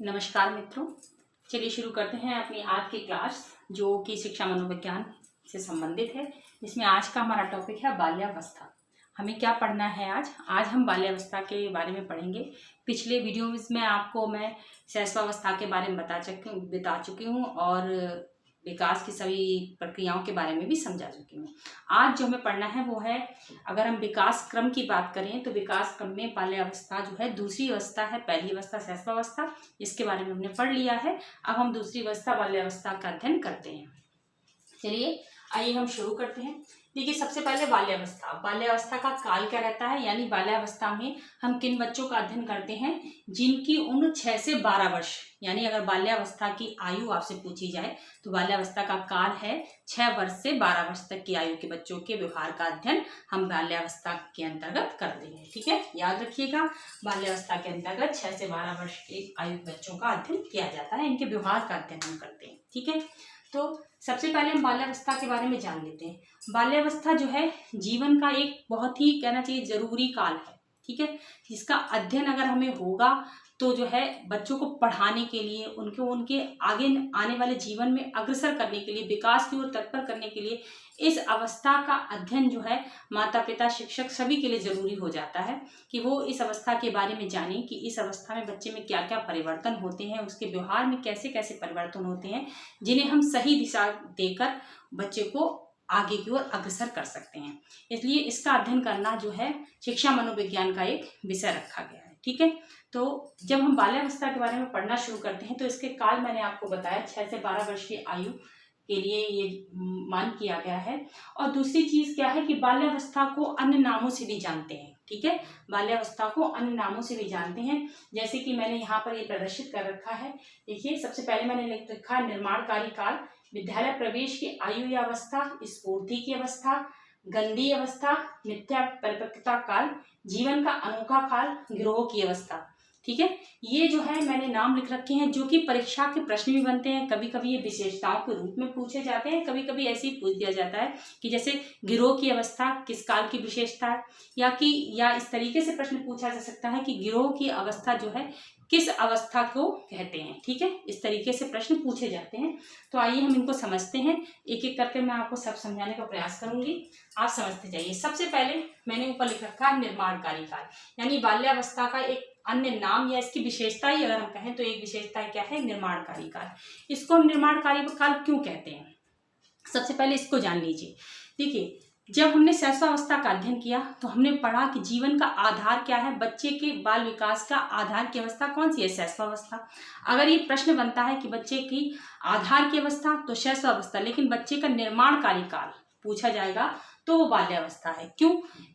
नमस्कार मित्रों, चलिए शुरू करते हैं अपनी आज की क्लास जो कि शिक्षा मनोविज्ञान से संबंधित है। इसमें आज का हमारा टॉपिक है बाल्यावस्था। हमें क्या पढ़ना है आज हम बाल्यावस्था के बारे में पढ़ेंगे। पिछले वीडियोज़ में आपको मैं शैशवावस्था के बारे में बता चुकी हूँ और विकास की सभी प्रक्रियाओं के बारे में भी समझा चुकी हूँ। आज जो हमें पढ़ना है वो है, अगर हम विकास क्रम की बात करें तो विकास क्रम में बाल्यावस्था जो है दूसरी अवस्था है। पहली अवस्था शैशवावस्था, इसके बारे में हमने पढ़ लिया है। अब हम दूसरी अवस्था बाल्यावस्था का अध्ययन करते हैं। चलिए आइए हम शुरू करते हैं। देखिए, सबसे पहले बाल्यावस्था का काल क्या रहता है, यानी बाल्यावस्था में हम किन बच्चों का अध्ययन करते हैं जिनकी उम्र 6 से 12 वर्ष, यानी अगर बाल्यावस्था की आयु आपसे पूछी जाए तो बाल्यावस्था का काल है 6 वर्ष से 12 वर्ष तक की आयु के बच्चों के व्यवहार का अध्ययन हम बाल्यावस्था के अंतर्गत करते हैं। ठीक है, याद रखिएगा, बाल्यावस्था के अंतर्गत 6 से 12 वर्ष के आयु बच्चों का अध्ययन किया जाता है, इनके व्यवहार का अध्ययन हम करते हैं। ठीक है, तो सबसे पहले हम बाल्यावस्था के बारे में जान लेते हैं। बाल्यावस्था जो है जीवन का एक बहुत ही कहना चाहिए जरूरी काल है। ठीक है, जिसका अध्ययन अगर हमें होगा तो जो है बच्चों को पढ़ाने के लिए, उनके आगे आने वाले जीवन में अग्रसर करने के लिए, विकास की ओर तत्पर करने के लिए इस अवस्था का अध्ययन जो है माता पिता शिक्षक सभी के लिए जरूरी हो जाता है कि वो इस अवस्था के बारे में जानें कि इस अवस्था में बच्चे में क्या क्या परिवर्तन होते हैं, उसके व्यवहार में कैसे कैसे परिवर्तन होते हैं, जिन्हें हम सही दिशा देकर बच्चे को आगे की ओर अग्रसर कर सकते हैं। इसलिए इसका अध्ययन करना जो है शिक्षा मनोविज्ञान का एक विषय रखा गया है। ठीक है, तो जब हम बाल्यावस्था के बारे में पढ़ना शुरू करते हैं तो इसके काल मैंने आपको बताया 6 से 12 वर्ष की आयु के लिए ये मान किया गया है। और दूसरी चीज क्या है कि बाल्यावस्था को अन्य नामों से भी जानते हैं। ठीक है, बाल्यावस्था को अन्य नामों से भी जानते हैं, जैसे कि मैंने यहाँ पर ये प्रदर्शित कर रखा है। देखिए, सबसे पहले मैंने लिख रखा है निर्माणकारी काल, विद्यालय प्रवेश की आयु या अवस्था, स्फूर्ति की अवस्था, गंदी अवस्था, मिथ्या परिपक्वता काल, जीवन का अनोखा काल, गिरोह की अवस्था। ठीक है, ये जो है मैंने नाम लिख रखे हैं जो कि परीक्षा के प्रश्न भी बनते हैं। कभी कभी ये विशेषताओं के रूप में पूछे जाते हैं, कभी कभी ऐसे ही पूछ दिया जाता है कि जैसे गिरोह की अवस्था किस काल की विशेषता है, या इस तरीके से प्रश्न पूछा जा सकता है कि गिरोह की अवस्था जो है किस अवस्था को कहते हैं। ठीक है, इस तरीके से प्रश्न पूछे जाते हैं। तो आइए हम इनको समझते हैं, एक एक करके मैं आपको सब समझाने का प्रयास करूंगी, आप समझते जाइए। सबसे पहले मैंने ऊपर लिख रखा है निर्माणकारी काल, यानी बाल्यावस्था का एक अन्य नाम या इसकी विशेषता ही अगर हम कहें तो एक विशेषता क्या है, निर्माणकारी काल। इसको हम निर्माणकारी काल क्यों कहते हैं, सबसे पहले इसको जान लीजिए। देखिए, जब हमने शैशवावस्था का अध्ययन किया तो हमने पढ़ा कि जीवन का आधार क्या है, बच्चे के बाल विकास का आधार की अवस्था कौन सी है, शैशवावस्था। अगर ये प्रश्न बनता है कि बच्चे की आधार की अवस्था तो शैशवावस्था, लेकिन बच्चे का निर्माणकारी काल पूछा जाएगा तो वो बाल्यावस्था है। क्यों?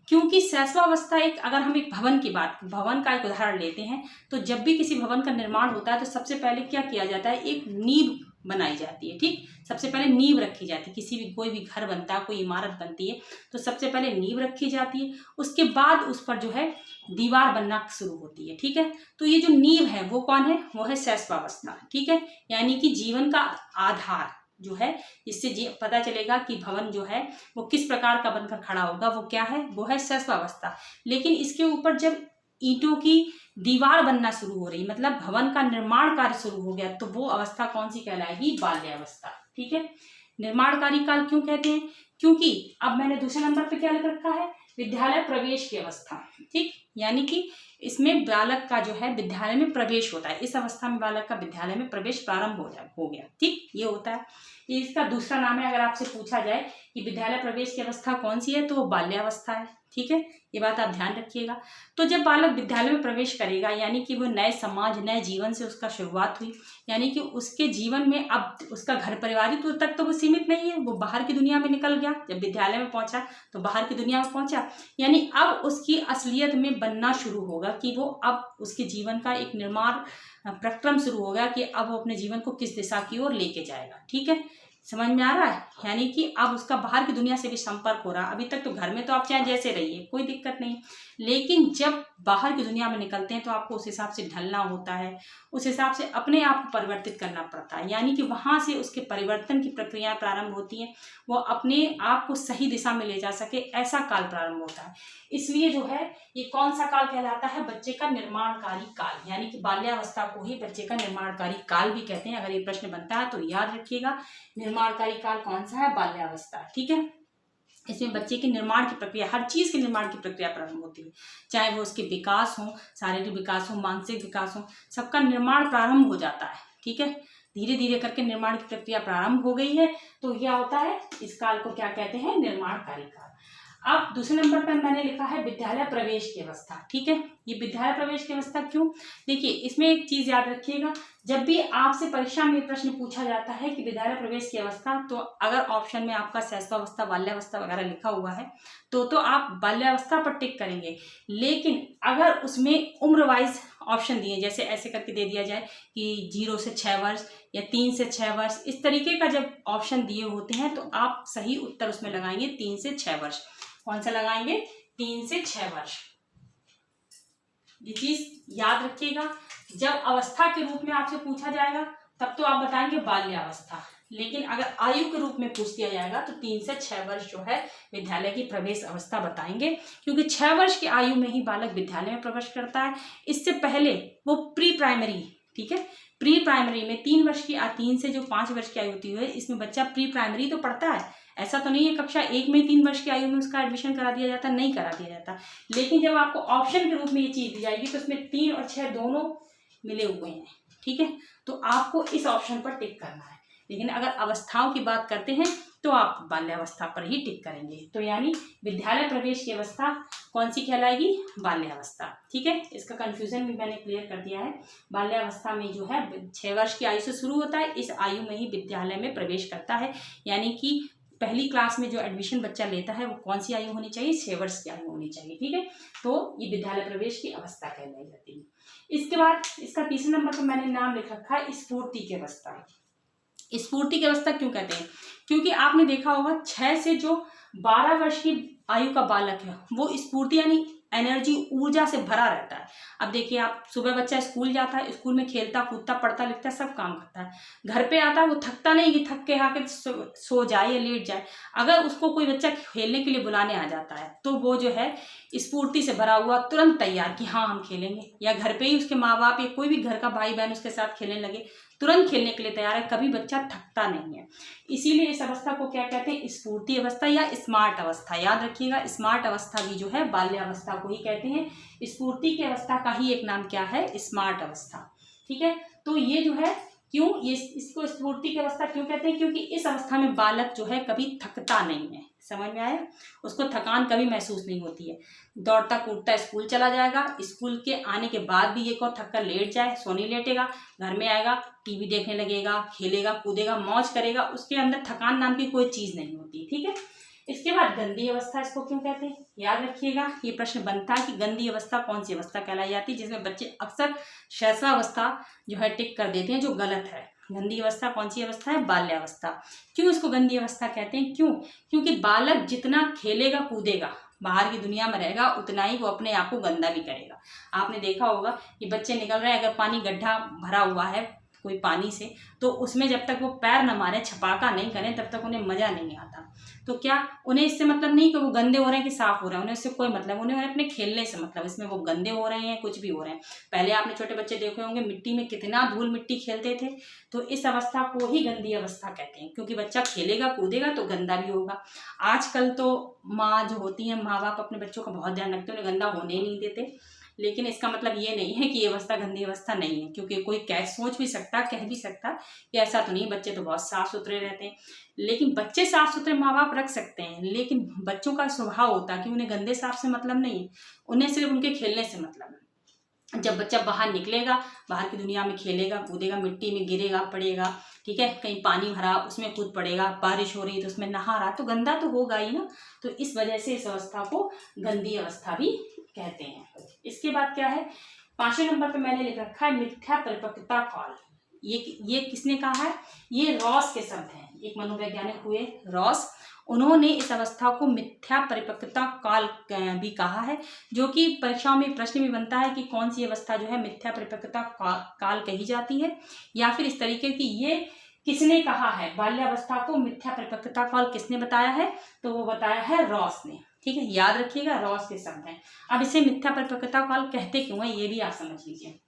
क्योंकि शैशवावस्था अगर हम एक भवन का एक उदाहरण लेते हैं तो जब भी किसी भवन का निर्माण होता है तो सबसे पहले क्या किया जाता है, एक नींव बनाई जाती है। ठीक, सबसे पहले नींव रखी जाती है। कोई भी घर बनता है, कोई इमारत बनती है तो सबसे पहले नींव रखी जाती है, उसके बाद उस पर जो है दीवार बनना शुरू होती है। ठीक है, तो ये जो नींव है वो कौन है, वो है शैशवावस्था। ठीक है, यानी कि जीवन का आधार जो है, इससे पता चलेगा कि भवन जो है वो किस प्रकार का बनकर खड़ा होगा, वो क्या है, वो है शैशवावस्था। लेकिन इसके ऊपर जब ईंटों की दीवार बनना शुरू हो रही, मतलब भवन का निर्माण कार्य शुरू हो गया, तो वो अवस्था कौन सी कहलाएगी, बाल्यावस्था। ठीक है, निर्माणकारी काल क्यों कहते हैं, क्योंकि अब मैंने दूसरे नंबर पे क्या लिख रखा है, विद्यालय प्रवेश की अवस्था। ठीक, यानी कि इसमें बालक का जो है विद्यालय में प्रवेश होता है, इस अवस्था में बालक का विद्यालय में प्रवेश प्रारंभ हो गया। ठीक, ये होता है, ये इसका दूसरा नाम है। अगर आपसे पूछा जाए कि विद्यालय प्रवेश की अवस्था कौन सी है तो वो बाल्यावस्था है। ठीक है, ये बात आप ध्यान रखिएगा। तो जब बालक विद्यालय में प्रवेश करेगा, यानी कि वो नए समाज, नए जीवन से उसका शुरुआत हुई, यानी कि उसके जीवन में अब उसका घर परिवार तक तो वो सीमित नहीं है, वो बाहर की दुनिया में निकल गया। जब विद्यालय में पहुंचा तो बाहर की दुनिया में पहुंचा, यानी अब उसकी असलियत में बनना शुरू होगा कि वो अब उसके जीवन का एक निर्माण प्रक्रम शुरू होगा कि अब वो अपने जीवन को किस दिशा की ओर लेके जाएगा। ठीक है, समझ में आ रहा है, यानी कि अब उसका बाहर की दुनिया से भी संपर्क हो रहा है। अभी तक तो घर में तो आप चाहे जैसे रहिए, कोई दिक्कत नहीं, लेकिन जब बाहर की दुनिया में निकलते हैं तो आपको उस हिसाब से ढलना होता है, उस हिसाब से अपने आप को परिवर्तित करना पड़ता है, यानी कि वहाँ से उसके परिवर्तन की प्रक्रियाएं प्रारंभ होती हैं, वो अपने आप को सही दिशा में ले जा सके, ऐसा काल प्रारंभ होता है। इसलिए जो है ये कौन सा काल कहलाता है? बच्चे का निर्माणकारी काल, यानी कि बाल्यावस्था को ही बच्चे का निर्माणकारी काल भी कहते हैं। अगर ये प्रश्न बनता है तो याद रखिएगा, निर्माणकारी काल कौन सा है? बाल्यावस्था। ठीक है, इसमें बच्चे के निर्माण की प्रक्रिया, हर चीज के निर्माण की प्रक्रिया प्रारंभ होती है, चाहे वो उसके विकास हो, शारीरिक विकास हो, मानसिक विकास हो, सबका निर्माण प्रारंभ हो जाता है। ठीक है, धीरे धीरे करके निर्माण की प्रक्रिया प्रारंभ हो गई है, तो क्या होता है? इस काल को क्या कहते हैं? निर्माणकारी काल। अब दूसरे नंबर पर मैंने लिखा है विद्यालय प्रवेश की अवस्था। ठीक है, ये विद्यालय प्रवेश की अवस्था क्यों? देखिए, इसमें एक चीज याद रखिएगा, जब भी आपसे परीक्षा में प्रश्न पूछा जाता है कि विद्यालय प्रवेश की अवस्था, तो अगर ऑप्शन में आपका शैशवावस्था, बाल्यावस्था वगैरह लिखा हुआ है तो आप बाल्यावस्था पर टिक करेंगे। लेकिन अगर उसमें उम्र वाइज ऑप्शन दिए, जैसे ऐसे करके दे दिया जाए कि 0 से 6 वर्ष या 3 से 6 वर्ष, इस तरीके का जब ऑप्शन दिए होते हैं तो आप सही उत्तर उसमें लगाएंगे 3 से 6 वर्ष। कौन सा लगाएंगे? 3 से 6 वर्ष। ये चीज याद रखिएगा, जब अवस्था के रूप में आपसे पूछा जाएगा तब तो आप बताएंगे बाल्यावस्था, लेकिन अगर आयु के रूप में पूछ दिया जाएगा तो 3 से 6 वर्ष जो है विद्यालय की प्रवेश अवस्था बताएंगे, क्योंकि 6 वर्ष की आयु में ही बालक विद्यालय में प्रवेश करता है। इससे पहले वो प्री प्राइमरी, ठीक है, प्री प्राइमरी में 3 वर्ष की 3 से जो 5 वर्ष की आयु होती है, इसमें बच्चा प्री प्राइमरी तो पढ़ता है, ऐसा तो नहीं है कक्षा 1 में 3 वर्ष की आयु में उसका एडमिशन करा दिया जाता, नहीं करा दिया जाता। लेकिन जब आपको ऑप्शन के रूप में ये चीज दी जाएगी तो उसमें 3 और 6 दोनों मिले हुए हैं। ठीक है, तो आपको इस ऑप्शन पर टिक करना है। लेकिन अगर अवस्थाओं की बात करते हैं तो आप बाल्यावस्था पर ही टिक करेंगे। तो यानी विद्यालय प्रवेश की अवस्था कौन सी कहलाएगी? बाल्यावस्था। ठीक है, इसका कंफ्यूजन भी मैंने क्लियर कर दिया है। बाल्यावस्था में जो है 6 वर्ष की आयु से शुरू होता है, इस आयु में ही विद्यालय में प्रवेश करता है, यानी कि पहली क्लास में जो एडमिशन बच्चा लेता है वो कौन सी आयु होनी चाहिए? 6 वर्ष की आयु होनी चाहिए। ठीक है, तो ये विद्यालय प्रवेश की अवस्था कहलाई जाती है। इसके बाद इसका तीसरे नंबर पर मैंने नाम लिख रखा है स्फूर्ति की अवस्था। स्फूर्ति की अवस्था क्यों कहते हैं? क्योंकि आपने देखा होगा 6 से जो 12 वर्ष की आयु का बालक है वो स्फूर्ति यानी एनर्जी, ऊर्जा से भरा रहता है। अब देखिए, आप सुबह बच्चा स्कूल जाता है, स्कूल में खेलता कूदता पढ़ता लिखता सब काम करता है, घर पे आता है वो थकता नहीं कि थक के आके सो जाए या लेट जाए। अगर उसको कोई बच्चा खेलने के लिए बुलाने आ जाता है तो वो जो है स्फूर्ति से भरा हुआ तुरंत तैयार कि हाँ हम खेलेंगे, या घर पे ही उसके माँ बाप या कोई भी घर का भाई बहन उसके साथ खेलने लगे, तुरंत खेलने के लिए तैयार है, कभी बच्चा थकता नहीं है। इसीलिए इस अवस्था को क्या कहते हैं? स्फूर्ति अवस्था या स्मार्ट अवस्था। याद रखिएगा, स्मार्ट अवस्था भी जो है बाल्यावस्था को ही कहते हैं। स्फूर्ति की अवस्था का ही एक नाम क्या है? स्मार्ट अवस्था। ठीक है, तो ये जो है क्यों ये इसको स्फूर्ति की अवस्था क्यों कहते हैं? क्योंकि इस अवस्था में बालक जो है कभी थकता नहीं है। समझ में आया? उसको थकान कभी महसूस नहीं होती है, दौड़ता कूदता स्कूल चला जाएगा, स्कूल के आने के बाद भी ये को थक कर लेट जाए, सोने लेटेगा, घर में आएगा, टीवी देखने लगेगा, खेलेगा कूदेगा, मौज करेगा, उसके अंदर थकान नाम की कोई चीज नहीं होती। ठीक है, इसके बाद गंदी अवस्था इसको क्यों कहते हैं? याद रखिएगा, ये प्रश्न बनता है कि गंदी अवस्था कौन सी अवस्था कहलाई जाती है, जिसमें बच्चे अक्सर शैशवावस्था जो है टिक कर देते हैं, जो गलत है। गंदी अवस्था कौन सी अवस्था है? बाल्यावस्था। क्यों इसको गंदी अवस्था कहते हैं? क्यों? क्योंकि बालक जितना खेलेगा कूदेगा, बाहर की दुनिया में रहेगा, उतना ही वो अपने आप को गंदा भी करेगा। आपने देखा होगा कि बच्चे निकल रहे हैं, अगर पानी गड्ढा भरा हुआ है कोई पानी से, तो उसमें जब तक वो पैर न मारे, छपाका नहीं करें, तब तक उन्हें मजा नहीं आता। तो क्या उन्हें इससे मतलब नहीं कि वो गंदे हो रहे हैं कि साफ हो रहे हैं, उन्हें इससे कोई मतलब, उन्हें अपने खेलने से मतलब, इसमें वो गंदे हो रहे हैं कुछ भी हो रहे हैं। पहले आपने छोटे बच्चे देखे होंगे मिट्टी में कितना धूल मिट्टी खेलते थे, तो इस अवस्था को ही गंदी अवस्था कहते हैं, क्योंकि बच्चा खेलेगा कूदेगा तो गंदा भी होगा। आजकल तो माँ जो होती है, माँ बाप अपने बच्चों का बहुत ध्यान रखते हैं, उन्हें गंदा होने नहीं देते, लेकिन इसका मतलब ये नहीं है कि ये अवस्था गंदी अवस्था नहीं है, क्योंकि कोई सोच भी सकता, कह भी सकता कि ऐसा तो नहीं, बच्चे तो बहुत साफ सुथरे रहते हैं। लेकिन बच्चे साफ सुथरे माँ बाप रख सकते हैं, लेकिन बच्चों का स्वभाव होता है कि उन्हें गंदे साफ से मतलब नहीं है, उन्हें सिर्फ उनके खेलने से मतलब है। जब बच्चा बाहर निकलेगा, बाहर की दुनिया में खेलेगा कूदेगा, मिट्टी में गिरेगा पड़ेगा, ठीक है, कहीं पानी भरा उसमें कूद पड़ेगा, बारिश हो रही तो उसमें नहा रहा, तो गंदा तो होगा ही ना। तो इस वजह से इस अवस्था को गंदी अवस्था भी कहते हैं। इसके बाद क्या है? 5वें नंबर पे मैंने लिख रखा है मिथ्या परिपक्वता काल। ये किसने कहा है? ये रॉस के शब्द हैं, एक मनोवैज्ञानिक हुए रॉस, उन्होंने इस अवस्था को मिथ्या परिपक्वता काल भी कहा है, जो कि परीक्षाओं में प्रश्न भी बनता है कि कौन सी अवस्था जो है मिथ्या परिपक्वता काल कही जाती है, या फिर इस तरीके की ये किसने कहा है, बाल्यावस्था को मिथ्या परिपक्वता काल किसने बताया है, तो वो बताया है रॉस ने। ठीक है, याद रखिएगा रॉस के शब्द हैं। अब इसे मिथ्या परिपक्वता काल कहते क्यों है ये भी आप समझ लीजिए।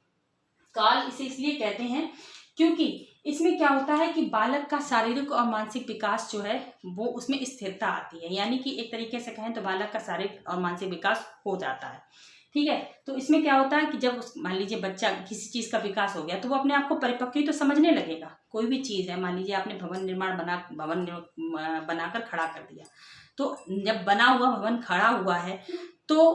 काल इसे इसलिए कहते हैं क्योंकि इसमें क्या होता है कि बालक का शारीरिक और मानसिक विकास जो है वो उसमें स्थिरता आती है, यानी कि एक तरीके से कहें तो बालक का शारीरिक और मानसिक विकास हो जाता है। ठीक है, तो इसमें क्या होता है कि जब मान लीजिए बच्चा किसी चीज़ का विकास हो गया तो वो अपने आप को परिपक्व ही तो समझने लगेगा। कोई भी चीज़ है, मान लीजिए आपने भवन बनाकर खड़ा कर दिया, तो जब बना हुआ भवन खड़ा हुआ है तो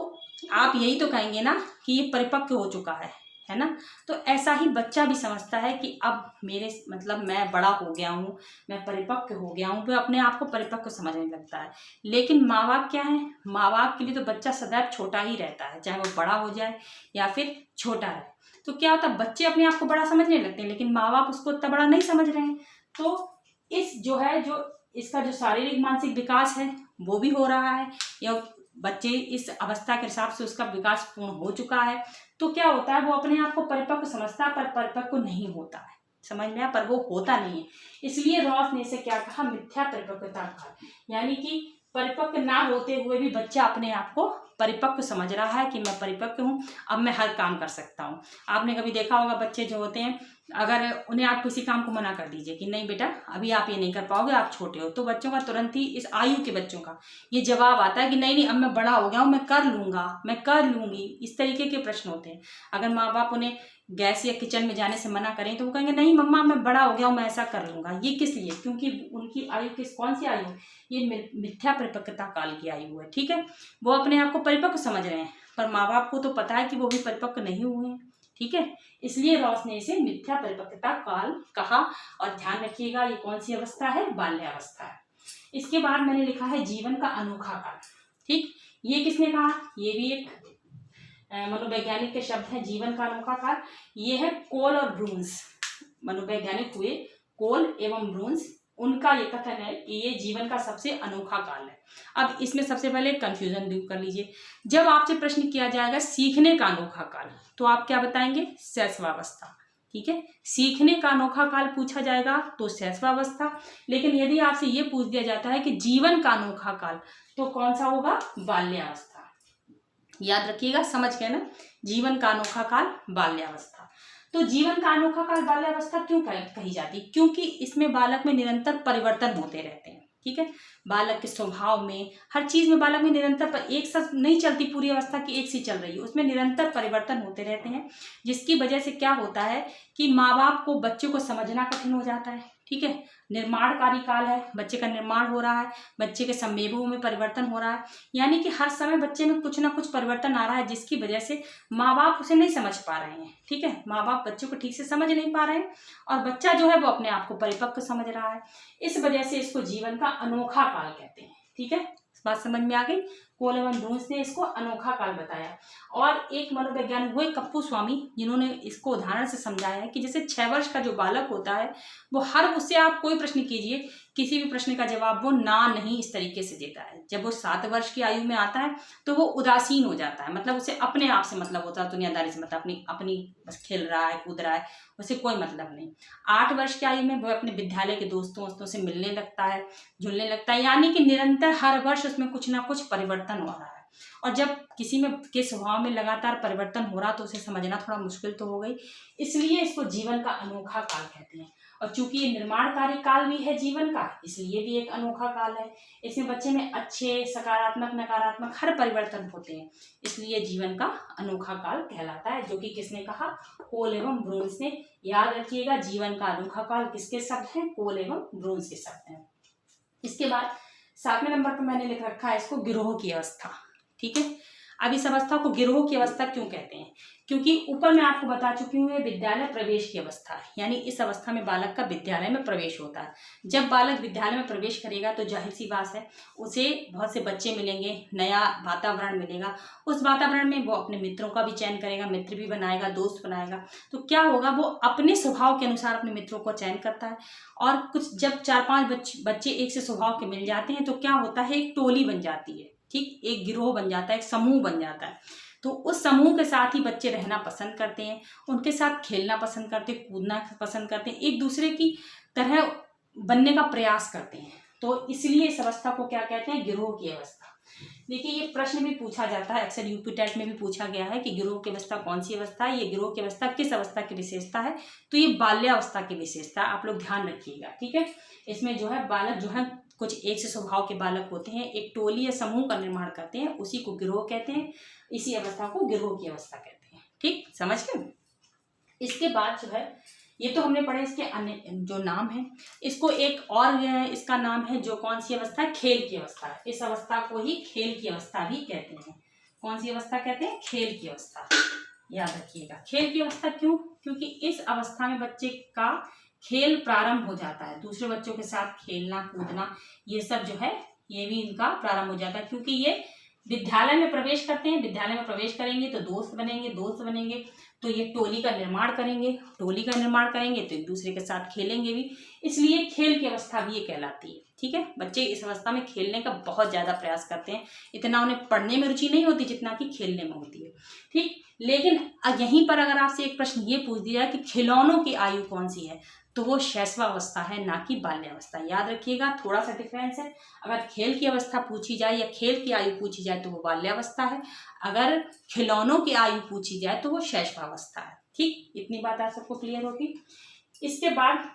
आप यही तो कहेंगे ना कि ये परिपक्व हो चुका है ना। तो ऐसा ही बच्चा भी समझता है कि अब मेरे मतलब मैं बड़ा हो गया हूँ, मैं परिपक्व हो गया हूँ, वो अपने आप को परिपक्व समझने लगता है। लेकिन माँ बाप क्या है, माँ बाप के लिए तो बच्चा सदैव छोटा ही रहता है, चाहे वो बड़ा हो जाए या फिर छोटा रहे। तो क्या होता है, बच्चे अपने आप को बड़ा समझने लगते हैं लेकिन माँ बाप उसको इतना बड़ा नहीं समझ रहे हैं। तो इस जो है जो इसका जो शारीरिक मानसिक विकास है वो भी हो रहा है, या बच्चे इस अवस्था के हिसाब से उसका विकास पूर्ण हो चुका है, तो क्या होता है वो अपने आप को परिपक्व समझता है पर परिपक्व नहीं होता है। समझ में आया, पर वो होता नहीं है। इसलिए रॉस ने इसे क्या कहा, मिथ्या परिपक्वता कहा, यानी कि परिपक्व ना होते हुए भी बच्चा अपने आप को परिपक्व समझ रहा है कि मैं परिपक्व हूँ, अब मैं हर काम कर सकता हूँ। आपने कभी देखा होगा बच्चे जो होते हैं, अगर उन्हें आप किसी काम को मना कर दीजिए कि नहीं बेटा अभी आप ये नहीं कर पाओगे, आप छोटे हो, तो बच्चों का तुरंत ही, इस आयु के बच्चों का ये जवाब आता है कि नहीं नहीं अब मैं बड़ा हो गया हूँ, मैं कर लूँगा, मैं कर लूँगी। इस तरीके के प्रश्न होते हैं। अगर माँ बाप उन्हें गैस या किचन में जाने से मना करें तो वो कहेंगे नहीं मम्मा मैं बड़ा हो गया हूँ, मैं ऐसा कर लूँगा। ये किस लिए, क्योंकि उनकी आयु कौन सी आयु, ये मिथ्या परिपक्वता काल की आयु है। ठीक है, वो अपने आप को परिपक्व समझ रहे हैं पर माँ बाप को तो पता है कि वो भी परिपक्व नहीं हुए हैं। ठीक है, इसलिए रॉस ने इसे मिथ्या परिपक्वता काल कहा। और ध्यान रखिएगा ये कौन सी अवस्था है, बाल्यावस्था है। इसके बाद मैंने लिखा है जीवन का अनोखा काल। ठीक, ये किसने कहा, ये भी एक मनोवैज्ञानिक के शब्द है, जीवन का अनोखा काल। ये है कोल और ब्रून्स, मनोवैज्ञानिक हुए कोल एवं ब्रून्स, उनका ये कथन है कि ये जीवन का सबसे अनोखा काल है। अब इसमें सबसे पहले कंफ्यूजन दूर कर लीजिए। जब आपसे प्रश्न किया जाएगा सीखने का अनोखा काल तो आप क्या बताएंगे, शैशवावस्था। ठीक है, सीखने का अनोखा काल पूछा जाएगा तो शैशवावस्था। लेकिन यदि आपसे ये पूछ दिया जाता है कि जीवन का अनोखा काल तो कौन सा होगा, बाल्यावस्था। याद रखिएगा, समझ गए ना, जीवन का अनोखा काल बाल्यावस्था। तो जीवन का अनोखा काल बाल्यावस्था क्यों कही जाती, क्योंकि इसमें बालक में निरंतर परिवर्तन होते रहते हैं। ठीक है, बालक के स्वभाव में, हर चीज में बालक में निरंतर एक साथ नहीं चलती पूरी अवस्था की एक सी चल रही है, उसमें निरंतर परिवर्तन होते रहते हैं, जिसकी वजह से क्या होता है कि माँ बाप को बच्चे को समझना कठिन हो जाता है। ठीक है, निर्माणकारी काल है, बच्चे का निर्माण हो रहा है, बच्चे के संवेगों में परिवर्तन हो रहा है, यानी कि हर समय बच्चे में कुछ ना कुछ परिवर्तन आ रहा है, जिसकी वजह से माँ बाप उसे नहीं समझ पा रहे हैं। ठीक है, माँ बाप बच्चे को ठीक से समझ नहीं पा रहे हैं और बच्चा जो है वो अपने आप को परिपक्व समझ रहा है। इस वजह से इसको जीवन का अनोखा काल कहते हैं। ठीक है, बात समझ में आ गई। कोल एवं ब्रून्स ने इसको अनोखा काल बताया। और एक मनोवैज्ञानिक हुए कप्पू स्वामी, जिन्होंने इसको उदाहरण से समझाया है कि जैसे 6 वर्ष का जो बालक होता है वो हर, उससे आप कोई प्रश्न कीजिए, किसी भी प्रश्न का जवाब वो ना नहीं इस तरीके से देता है। जब वो 7 वर्ष की आयु में आता है तो वो उदासीन हो जाता है, मतलब उसे अपने आप से मतलब होता है, दुनियादारी से मतलब अपनी बस खेल रहा है, कूद रहा है, उसे कोई मतलब नहीं। 8 वर्ष की आयु में वो अपने विद्यालय के दोस्तों से मिलने लगता है, जुलने लगता है, यानी कि निरंतर हर वर्ष उसमें कुछ ना कुछ परिवर्तन हो रहा है। और जब किसी में के स्वभाव में लगातार परिवर्तन हो रहा तो उसे समझना थोड़ा मुश्किल तो हो गई, इसलिए इसको जीवन का अनोखा काल कहते हैं। और चूंकि ये निर्माणकारी काल भी है जीवन का, इसलिए भी एक अनोखा काल है। इसमें बच्चे में अच्छे, सकारात्मक, नकारात्मक हर परिवर्तन होते हैं, इसलिए जीवन का अनोखा काल कहलाता है, जो कि किसने कहा, कोल एवं ब्रून्स ने। याद रखिएगा, जीवन का अनोखा काल किसके शब्द हैं, कोल एवं ब्रून्स के शब्द हैं। इसके बाद 7वें नंबर पर मैंने लिख रखा है इसको गिरोह की अवस्था। ठीक है, अब इस अवस्था को गिरोह की अवस्था क्यों कहते हैं, क्योंकि ऊपर मैं आपको बता चुकी हूँ विद्यालय प्रवेश की अवस्था, यानी इस अवस्था में बालक का विद्यालय में प्रवेश होता है। जब बालक विद्यालय में प्रवेश करेगा तो जाहिर सी बात है उसे बहुत से बच्चे मिलेंगे, नया वातावरण मिलेगा। उस वातावरण में वो अपने मित्रों का भी चयन करेगा, मित्र भी बनाएगा, दोस्त बनाएगा। तो क्या होगा, वो अपने स्वभाव के अनुसार अपने मित्रों को चयन करता है। और कुछ जब 4-5 बच्चे एक से स्वभाव के मिल जाते हैं तो क्या होता है, एक टोली बन जाती है, ठीक, एक गिरोह बन जाता है, एक समूह बन जाता है। तो उस समूह के साथ ही बच्चे रहना पसंद करते हैं, उनके साथ खेलना पसंद करते हैं, कूदना पसंद करते हैं, एक दूसरे की तरह बनने का प्रयास करते हैं। तो इसलिए इस अवस्था को क्या कहते हैं, गिरोह की अवस्था। देखिए ये प्रश्न भी पूछा जाता है, अक्सर यूपी टेट में भी पूछा गया है कि गिरोह की अवस्था कौन सी अवस्था है, ये गिरोह की अवस्था किस अवस्था की विशेषता है। तो ये बाल्यावस्था की विशेषता, आप लोग ध्यान रखिएगा, ठीक है। इसमें जो है बालक जो है कुछ एक से स्वभाव के बालक होते हैं, एक टोली या समूह का निर्माण करते हैं, उसी को गिरोह कहते हैं। इसी अवस्था को गिरोह की अवस्था कहते हैं, ठीक, समझ गए। इसके बाद जो है, ये तो हमने पढ़े इसके अन्य जो नाम है। इसको एक और इसका नाम है, जो कौन सी अवस्था है, खेल की अवस्था है। इस अवस्था को ही खेल की अवस्था भी कहते हैं। कौन सी अवस्था कहते हैं, खेल की अवस्था। याद रखिएगा, खेल की अवस्था क्यों, क्योंकि इस अवस्था में बच्चे का खेल प्रारंभ हो जाता है, दूसरे बच्चों के साथ खेलना कूदना ये सब जो है ये भी इनका प्रारंभ हो जाता है। क्योंकि ये विद्यालय में प्रवेश करते हैं, विद्यालय में प्रवेश करेंगे तो दोस्त बनेंगे तो ये टोली का निर्माण करेंगे, तो एक दूसरे के साथ खेलेंगे भी, इसलिए खेल की अवस्था भी ये कहलाती है, ठीक है। बच्चे इस अवस्था में खेलने का बहुत ज्यादा प्रयास करते हैं, इतना उन्हें पढ़ने में रुचि नहीं होती जितना कि खेलने में होती है, ठीक। लेकिन यहीं पर अगर आपसे एक प्रश्न ये पूछ दिया कि खिलौनों की आयु कौन सी है, तो वो शैशवावस्था है, ना कि बाल्यावस्था। याद रखिएगा, थोड़ा सा डिफरेंस है। अगर खेल की अवस्था पूछी जाए या खेल की आयु पूछी जाए तो वो बाल्यावस्था है, अगर खिलौनों की आयु पूछी जाए तो वो शैशवावस्था है, ठीक। इतनी बात आप सबको क्लियर होगी। इसके बाद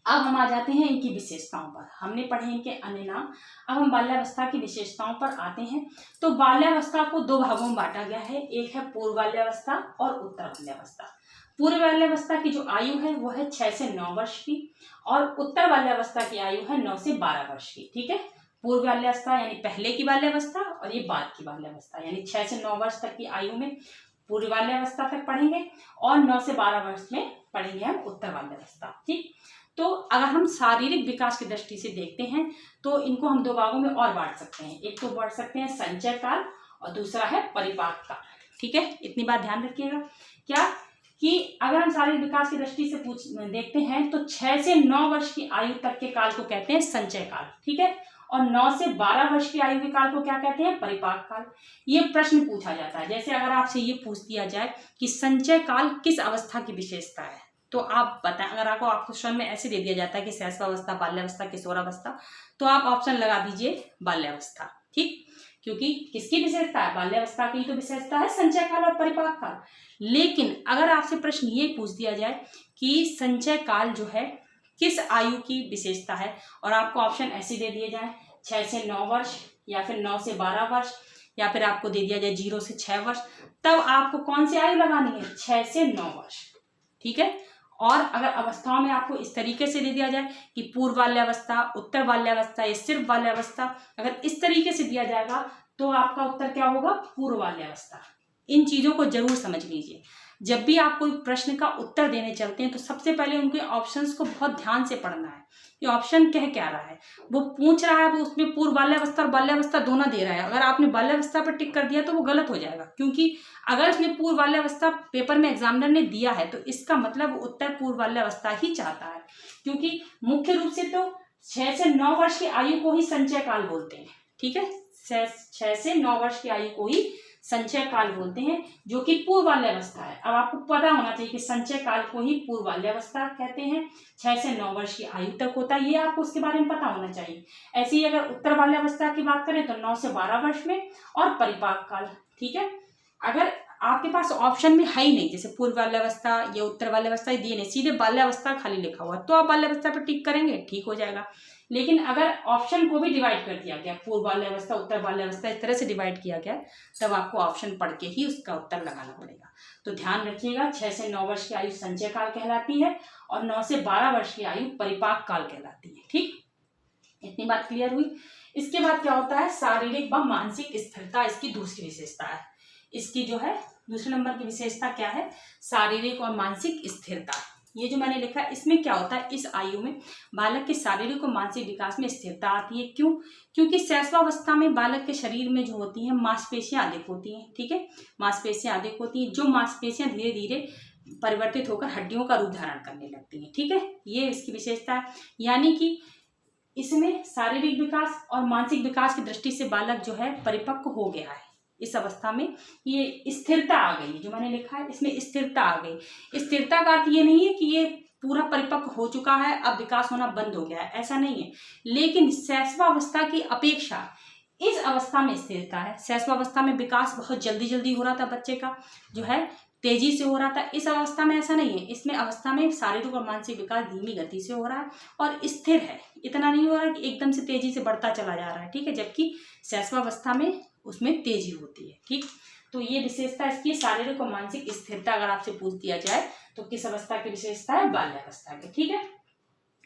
अब हम आ जाते हैं इनकी विशेषताओं पर। हमने पढ़े इनके अन्य नाम, अब हम बाल्यावस्था की विशेषताओं पर आते हैं। तो बाल्यावस्था को 2 भागों में बांटा गया है, एक है पूर्व बाल्यावस्था और उत्तर बाल्यावस्था। पूर्व बाल्यावस्था की जो आयु है वो है 6 से 9 वर्ष की, और उत्तर बाल्यावस्था की आयु है 9 से 12 वर्ष की, ठीक है। पूर्व बाल्यावस्था यानी पहले की बाल्यावस्था, और ये बाद की बाल्यावस्था, यानी 6 से 9 वर्ष तक की आयु में पूर्व बाल्यावस्था तक पढ़ेंगे, और 9 से 12 वर्ष में पढ़ेंगे हम उत्तर बाल्यावस्था, ठीक। तो अगर हम शारीरिक विकास की दृष्टि से देखते हैं तो इनको हम 2 भागों में और बांट सकते हैं। एक तो बांट सकते हैं संचय काल और दूसरा है परिपाक काल, ठीक है। इतनी बात ध्यान रखिएगा, क्या कि अगर हम शारीरिक विकास की दृष्टि से देखते हैं तो 6 से 9 वर्ष की आयु तक के काल को कहते हैं संचय काल, ठीक है। और 9 से 12 वर्ष की आयु के काल को क्या कहते हैं, परिपाक काल। ये प्रश्न पूछा जाता है, जैसे अगर आपसे ये पूछ दिया जाए कि संचय काल किस अवस्था की विशेषता है, तो आप बताएं। अगर आपको क्वेश्चन में ऐसे दे दिया जाता है कि शैशवावस्था, बाल्यावस्था, किशोरावस्था, तो आप ऑप्शन लगा दीजिए बाल्यावस्था, ठीक। क्योंकि किसकी विशेषता है, बाल्यावस्था की तो विशेषता है संचय काल और परिपाक काल। लेकिन अगर आपसे प्रश्न ये पूछ दिया जाए कि संचय काल जो है किस आयु की विशेषता है, और आपको ऑप्शन ऐसे दे दिए जाए 6 से 9 वर्ष, या फिर 9 से 12 वर्ष, या फिर आपको दे दिया जाए 0 से 6 वर्ष, तब आपको कौन सी आयु लगानी है, 6 से 9 वर्ष, ठीक है। और अगर अवस्थाओं में आपको इस तरीके से दे दिया जाए कि पूर्व बाल्यावस्था, उत्तर बाल्यावस्था या सिर्फ बाल्यावस्था, अगर इस तरीके से दिया जाएगा तो आपका उत्तर क्या होगा, पूर्व बाल्यावस्था। इन चीजों को जरूर समझ लीजिए। जब भी आप कोई प्रश्न का उत्तर देने चलते हैं तो सबसे पहले उनके ऑप्शंस को बहुत ध्यान से पढ़ना है कि ऑप्शन कह क्या रहा है। वो पूछ रहा है, वो उसमें पूर्व बाल्यावस्था और बाल्यावस्था दोनों दे रहा है। अगर आपने बाल्यावस्था पर टिक कर दिया तो वो गलत हो जाएगा, क्योंकि अगर उसने पूर्व बाल्यावस्था पेपर में एग्जामिनर ने दिया है तो इसका मतलब वो उत्तर पूर्व बाल्यावस्था ही चाहता है, क्योंकि मुख्य रूप से तो 6 से 9 वर्ष की आयु को ही संचय काल बोलते हैं, ठीक है। 6 से 9 वर्ष की आयु को ही संचय काल बोलते हैं, जो कि पूर्व बाल्यावस्था है। अब आपको पता होना चाहिए कि संचय काल को ही पूर्व बाल्यावस्था कहते हैं, 6 से 9 वर्ष की आयु तक होता है, ये आपको उसके बारे में पता होना चाहिए। ऐसे ही अगर उत्तर बाल्यावस्था की बात करें तो 9 से 12 वर्ष में, और परिपाक काल, ठीक है। अगर आपके पास ऑप्शन में है ही नहीं, जैसे पूर्व बाल्यावस्था या उत्तर बाल्यावस्था दिए नहीं, सीधे बाल्यावस्था खाली लिखा हुआ, तो आप बाल्यावस्था पर टिक करेंगे, ठीक हो जाएगा। लेकिन अगर ऑप्शन को भी डिवाइड कर दिया गया, पूर्व बाल्यावस्था, उत्तर बाल्यावस्था, इस तरह से डिवाइड किया गया, तब आपको ऑप्शन पढ़ के ही उसका उत्तर लगाना पड़ेगा। तो ध्यान रखिएगा, 6 से 9 वर्ष की आयु संचय काल कहलाती है, और 9 से 12 वर्ष की आयु परिपाक काल कहलाती है, ठीक। इतनी बात क्लियर हुई। इसके बाद क्या होता है, शारीरिक व मानसिक स्थिरता इसकी दूसरी विशेषता है। इसकी जो है दूसरे नंबर की विशेषता क्या है, शारीरिक और मानसिक स्थिरता। ये जो मैंने लिखा है इसमें क्या होता है, इस आयु में बालक के शारीरिक और मानसिक विकास में स्थिरता आती है। क्यों? क्योंकि शैशवावस्था में बालक के शरीर में जो होती हैं मांसपेशियां अधिक होती हैं। ठीक है, मांसपेशियां अधिक होती हैं, जो मांसपेशियां धीरे धीरे परिवर्तित होकर हड्डियों का रूप धारण करने लगती हैं। ठीक है, ये इसकी विशेषता है। यानी कि इसमें शारीरिक विकास और मानसिक विकास की दृष्टि से बालक जो है परिपक्व हो गया है। इस अवस्था में ये स्थिरता आ गई, जो मैंने लिखा है इसमें स्थिरता आ गई। स्थिरता का अर्थ ये नहीं है कि ये पूरा परिपक्व हो चुका है, अब विकास होना बंद हो गया है, ऐसा नहीं है। लेकिन शैशवावस्था की अपेक्षा इस अवस्था में स्थिरता है। शैशवावस्था में विकास बहुत जल्दी जल्दी हो रहा था, बच्चे का जो है तेजी से हो रहा था। इस अवस्था में ऐसा नहीं है, इसमें अवस्था में शारीरिक और मानसिक विकास धीमी गति से हो रहा है और स्थिर है। इतना नहीं हो रहा है कि एकदम से तेजी से बढ़ता चला जा रहा है। ठीक है, जबकि शैशवावस्था में उसमें तेजी होती है। ठीक, तो ये विशेषता इसकी शारीरिक और मानसिक स्थिरता अगर आपसे पूछ दिया जाए तो किस अवस्था की विशेषता है, बाल्यावस्था की। ठीक है,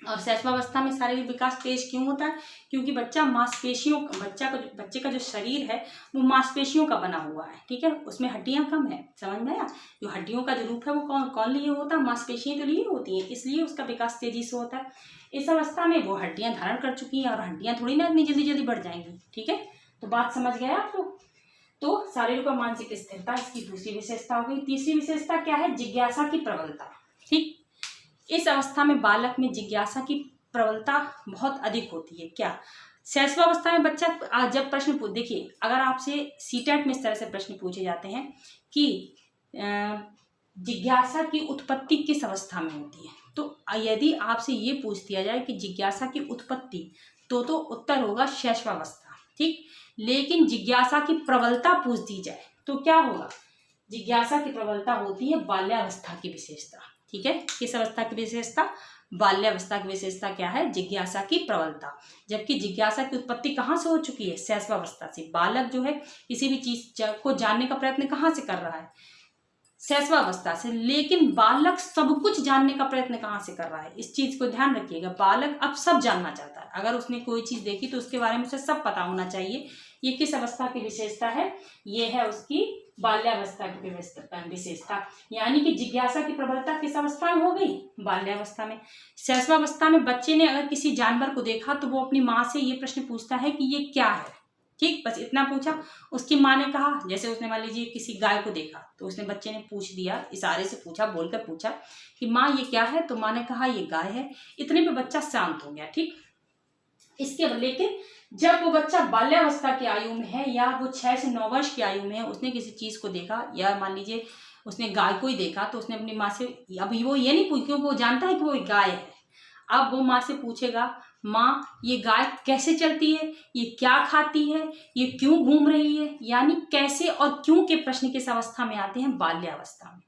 और शैशवावस्था में शारीरिक विकास तेज क्यों होता है? क्योंकि बच्चा मांसपेशियों बच्चे का जो शरीर है वो मांसपेशियों का बना हुआ है। ठीक है, उसमें हड्डियां कम है। समझ में आया? जो हड्डियों का जो रूप है वो कौन लिए होता है, मांसपेशियां तो लिए होती हैं, इसलिए उसका विकास तेजी से होता है। इस अवस्था में वो हड्डियां धारण कर चुकी हैं और हड्डियां थोड़ी ना इतनी जल्दी जल्दी बढ़ जाएंगी। ठीक है, तो बात समझ गए आप लोग? तो शारीरिक और मानसिक स्थिरता इसकी दूसरी विशेषता हो गई। तीसरी विशेषता क्या है, जिज्ञासा की प्रबलता। ठीक, इस अवस्था में बालक में जिज्ञासा की प्रबलता बहुत अधिक होती है। क्या? शैशवावस्था में बच्चा जब प्रश्न देखिए, अगर आपसे सीटेट में इस तरह से प्रश्न पूछे जाते हैं कि जिज्ञासा की उत्पत्ति किस अवस्था में होती है, तो यदि आपसे ये पूछ दिया जाए कि जिज्ञासा की उत्पत्ति, तो उत्तर होगा शैशवावस्था। ठीक, लेकिन जिज्ञासा की प्रबलता पूछ दी जाए तो क्या होगा, जिज्ञासा की प्रबलता होती है बाल्यावस्था की विशेषता। ठीक है, किस अवस्था की विशेषता, बाल्यावस्था की विशेषता क्या है, जिज्ञासा की प्रबलता। जबकि जिज्ञासा की उत्पत्ति कहाँ से हो चुकी है, शैशवावस्था से। बालक जो है किसी भी चीज को जानने का प्रयत्न कहाँ से कर रहा है, शैशवावस्था से। लेकिन बालक सब कुछ जानने का प्रयत्न कहाँ से कर रहा है, इस चीज को ध्यान रखिएगा। बालक अब सब जानना चाहता है, अगर उसने कोई चीज देखी तो उसके बारे में उसे सब पता होना चाहिए। ये किस अवस्था की विशेषता है, ये है उसकी बाल्यावस्था की विशेषता। यानी कि जिज्ञासा की प्रबलता किस अवस्था में हो गई, बाल्यावस्था में। शैशवावस्था में बच्चे ने अगर किसी जानवर को देखा तो वो अपनी माँ से ये प्रश्न पूछता है कि ये क्या है। ठीक, बस इतना पूछा, उसकी माँ ने कहा, जैसे उसने मान लीजिए किसी गाय को देखा तो उसने बच्चे ने पूछ दिया, इशारे से पूछा, बोलकर पूछा कि माँ ये क्या है, तो माँ ने कहा ये गाय है। इतने पे बच्चा शांत हो गया। ठीक, इसके लेकिन जब वो बच्चा बाल्यावस्था की आयु में है या वो 6 से 9 वर्ष की आयु में है, उसने किसी चीज को देखा या मान लीजिए उसने गाय को ही देखा, तो उसने अपनी माँ से, अभी वो ये नहीं पूछ, क्योंकि वो जानता है कि वो गाय है। अब वो माँ से पूछेगा, माँ ये गाय कैसे चलती है, ये क्या खाती है, ये क्यों घूम रही है। यानी कैसे और क्यों के प्रश्न किस अवस्था में आते हैं, बाल्यावस्था में।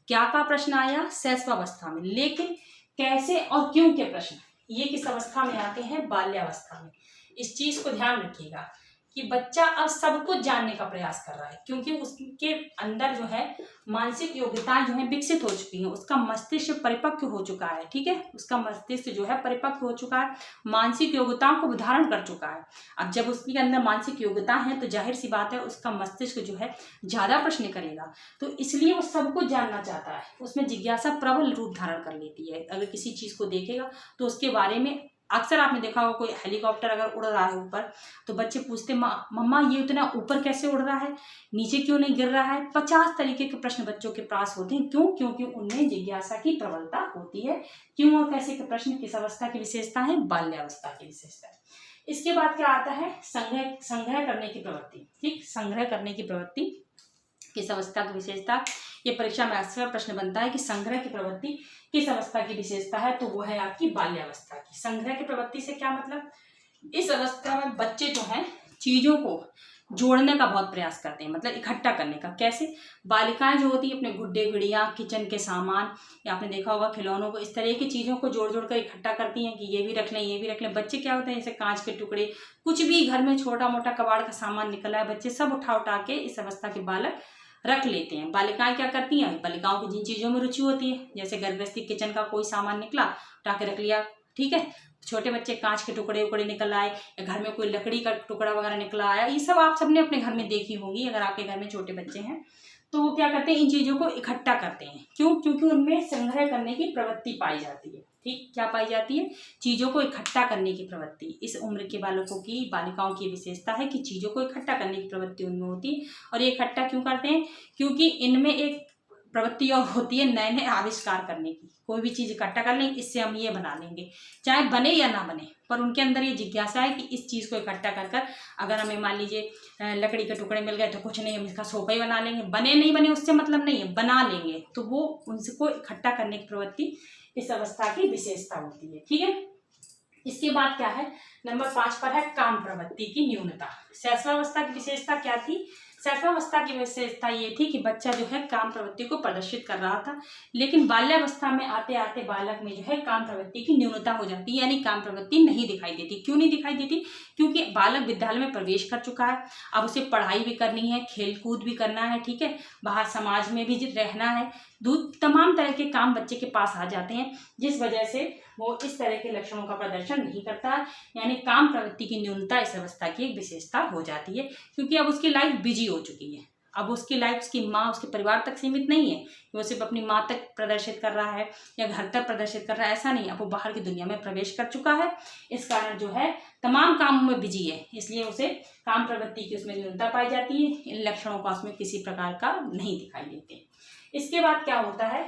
क्या का प्रश्न आया, शैशवावस्था में, लेकिन कैसे और क्यों के प्रश्न ये किस अवस्था में आते हैं, बाल्यावस्था में। इस चीज को ध्यान रखिएगा कि बच्चा अब सब कुछ जानने का प्रयास कर रहा है, क्योंकि उसके अंदर जो है मानसिक योग्यताएं जो है विकसित हो चुकी हैं, उसका मस्तिष्क परिपक्व हो चुका है। ठीक है, उसका मस्तिष्क जो है परिपक्व हो चुका है, मानसिक योग्यताओं को धारण कर चुका है। अब जब उसके अंदर मानसिक योग्यता है तो जाहिर सी बात है उसका मस्तिष्क जो है ज्यादा प्रश्न करेगा, तो इसलिए वो सब कुछ जानना चाहता है। उसमें जिज्ञासा प्रबल रूप धारण कर लेती है। अगर किसी चीज को देखेगा तो उसके बारे में, अक्सर आपने देखा होगा कोई हेलीकॉप्टर अगर उड़ रहा है ऊपर, तो बच्चे पूछते, मम्मा ये इतना ऊपर कैसे उड़ रहा है, नीचे क्यों नहीं गिर रहा है। 50 तरीके के प्रश्न बच्चों के पास होते हैं। क्यों? क्योंकि उनमें जिज्ञासा की प्रबलता होती है। क्यों और कैसे के प्रश्न किस अवस्था की विशेषता है, बाल्यावस्था की विशेषता है। इसके बाद क्या आता है, संग्रह करने की प्रवृत्ति। ठीक, संग्रह करने की प्रवृत्ति किस अवस्था की विशेषता। ये परीक्षा में अक्सर प्रश्न बनता है कि संग्रह की प्रवृत्ति किस अवस्था की विशेषता है, तो वो है आपकी बाल्यावस्था की। संग्रह की प्रवृत्ति से क्या मतलब, इस अवस्था में बच्चे जो हैं चीजों को जोड़ने का बहुत प्रयास करते हैं, मतलब इकट्ठा करने का। कैसे, बालिकाएं जो होती है अपने गुड्डे गुड़िया, किचन के सामान, या आपने देखा होगा खिलौनों को, इस तरह की चीजों को जोड़ जोड़ कर इकट्ठा करती हैं कि ये भी रख लें, ये भी रख लें। बच्चे क्या होते हैं, जैसे कांच के टुकड़े, कुछ भी घर में छोटा मोटा कबाड़ का सामान निकला है, बच्चे सब उठा के इस अवस्था के बालक रख लेते हैं। बालिकाएं क्या करती हैं, बालिकाओं की जिन चीजों में रुचि होती है, जैसे घर गृहस्थी किचन का कोई सामान निकला, उठा के रख लिया। ठीक है, छोटे बच्चे कांच के टुकड़े उकड़े निकल आए, या घर में कोई लकड़ी का टुकड़ा वगैरह निकला आया, ये सब आप सबने अपने घर में देखी होंगी अगर आपके घर में छोटे बच्चे हैं तो वो क्या करते हैं, इन चीज़ों को इकट्ठा करते हैं। क्यों? क्योंकि उनमें संग्रह करने की प्रवृत्ति पाई जाती है। ठीक, क्या पाई जाती है? चीज़ों को इकट्ठा करने की प्रवृत्ति। इस उम्र के बालकों की, बालिकाओं की विशेषता है कि चीज़ों को इकट्ठा करने की प्रवृत्ति उनमें होती है। और ये इकट्ठा क्यों करते हैं? क्योंकि इनमें एक प्रवृत्ति और होती है नए नए आविष्कार करने की। कोई भी चीज़ इकट्ठा कर लेंगे, इससे हम ये बना लेंगे, चाहे बने या ना बने, पर उनके अंदर ये जिज्ञासा है कि इस चीज़ को इकट्ठा कर कर अगर हमें मान लीजिए लकड़ी के टुकड़े मिल गए तो कुछ नहीं, हम इसका सोफा ही बना लेंगे। बने नहीं बने उससे मतलब नहीं है, बना लेंगे। तो वो उनको इकट्ठा करने की प्रवृत्ति इस अवस्था की विशेषता होती है। ठीक है, इसके बाद क्या है, नंबर 5 पर है काम प्रवृत्ति की न्यूनता। शैशवावस्था की विशेषता क्या थी? शैशवावस्था की विशेषता ये थी कि बच्चा जो है काम प्रवृत्ति को प्रदर्शित कर रहा था, लेकिन बाल्यावस्था में आते आते बालक में जो है काम प्रवृत्ति की न्यूनता हो जाती है, यानी काम प्रवृत्ति नहीं दिखाई देती। क्यों नहीं दिखाई देती? क्योंकि बालक विद्यालय में प्रवेश कर चुका है, अब उसे पढ़ाई भी करनी है, खेल कूद भी करना है, ठीक है, बाहर समाज में भी रहना है, तमाम तरह के काम बच्चे के पास आ जाते हैं, जिस वजह से वो इस तरह के लक्षणों का प्रदर्शन नहीं करता, यानी काम प्रवृत्ति की न्यूनता इस अवस्था की एक विशेषता हो जाती है। क्योंकि अब उसकी लाइफ बिजी हो चुकी है, अब उसकी लाइफ उसकी माँ उसके परिवार तक सीमित नहीं है, वो सिर्फ अपनी माँ तक प्रदर्शित कर रहा है या घर तक प्रदर्शित कर रहा है, ऐसा नहीं। अब वो बाहर की दुनिया में प्रवेश कर चुका है, इस कारण जो है तमाम कामों में बिजी है, इसलिए उसे काम प्रवृत्ति की उसमें न्यूनता पाई जाती है। इन लक्षणों का उसमें किसी प्रकार का नहीं दिखाई देते। इसके बाद क्या होता है,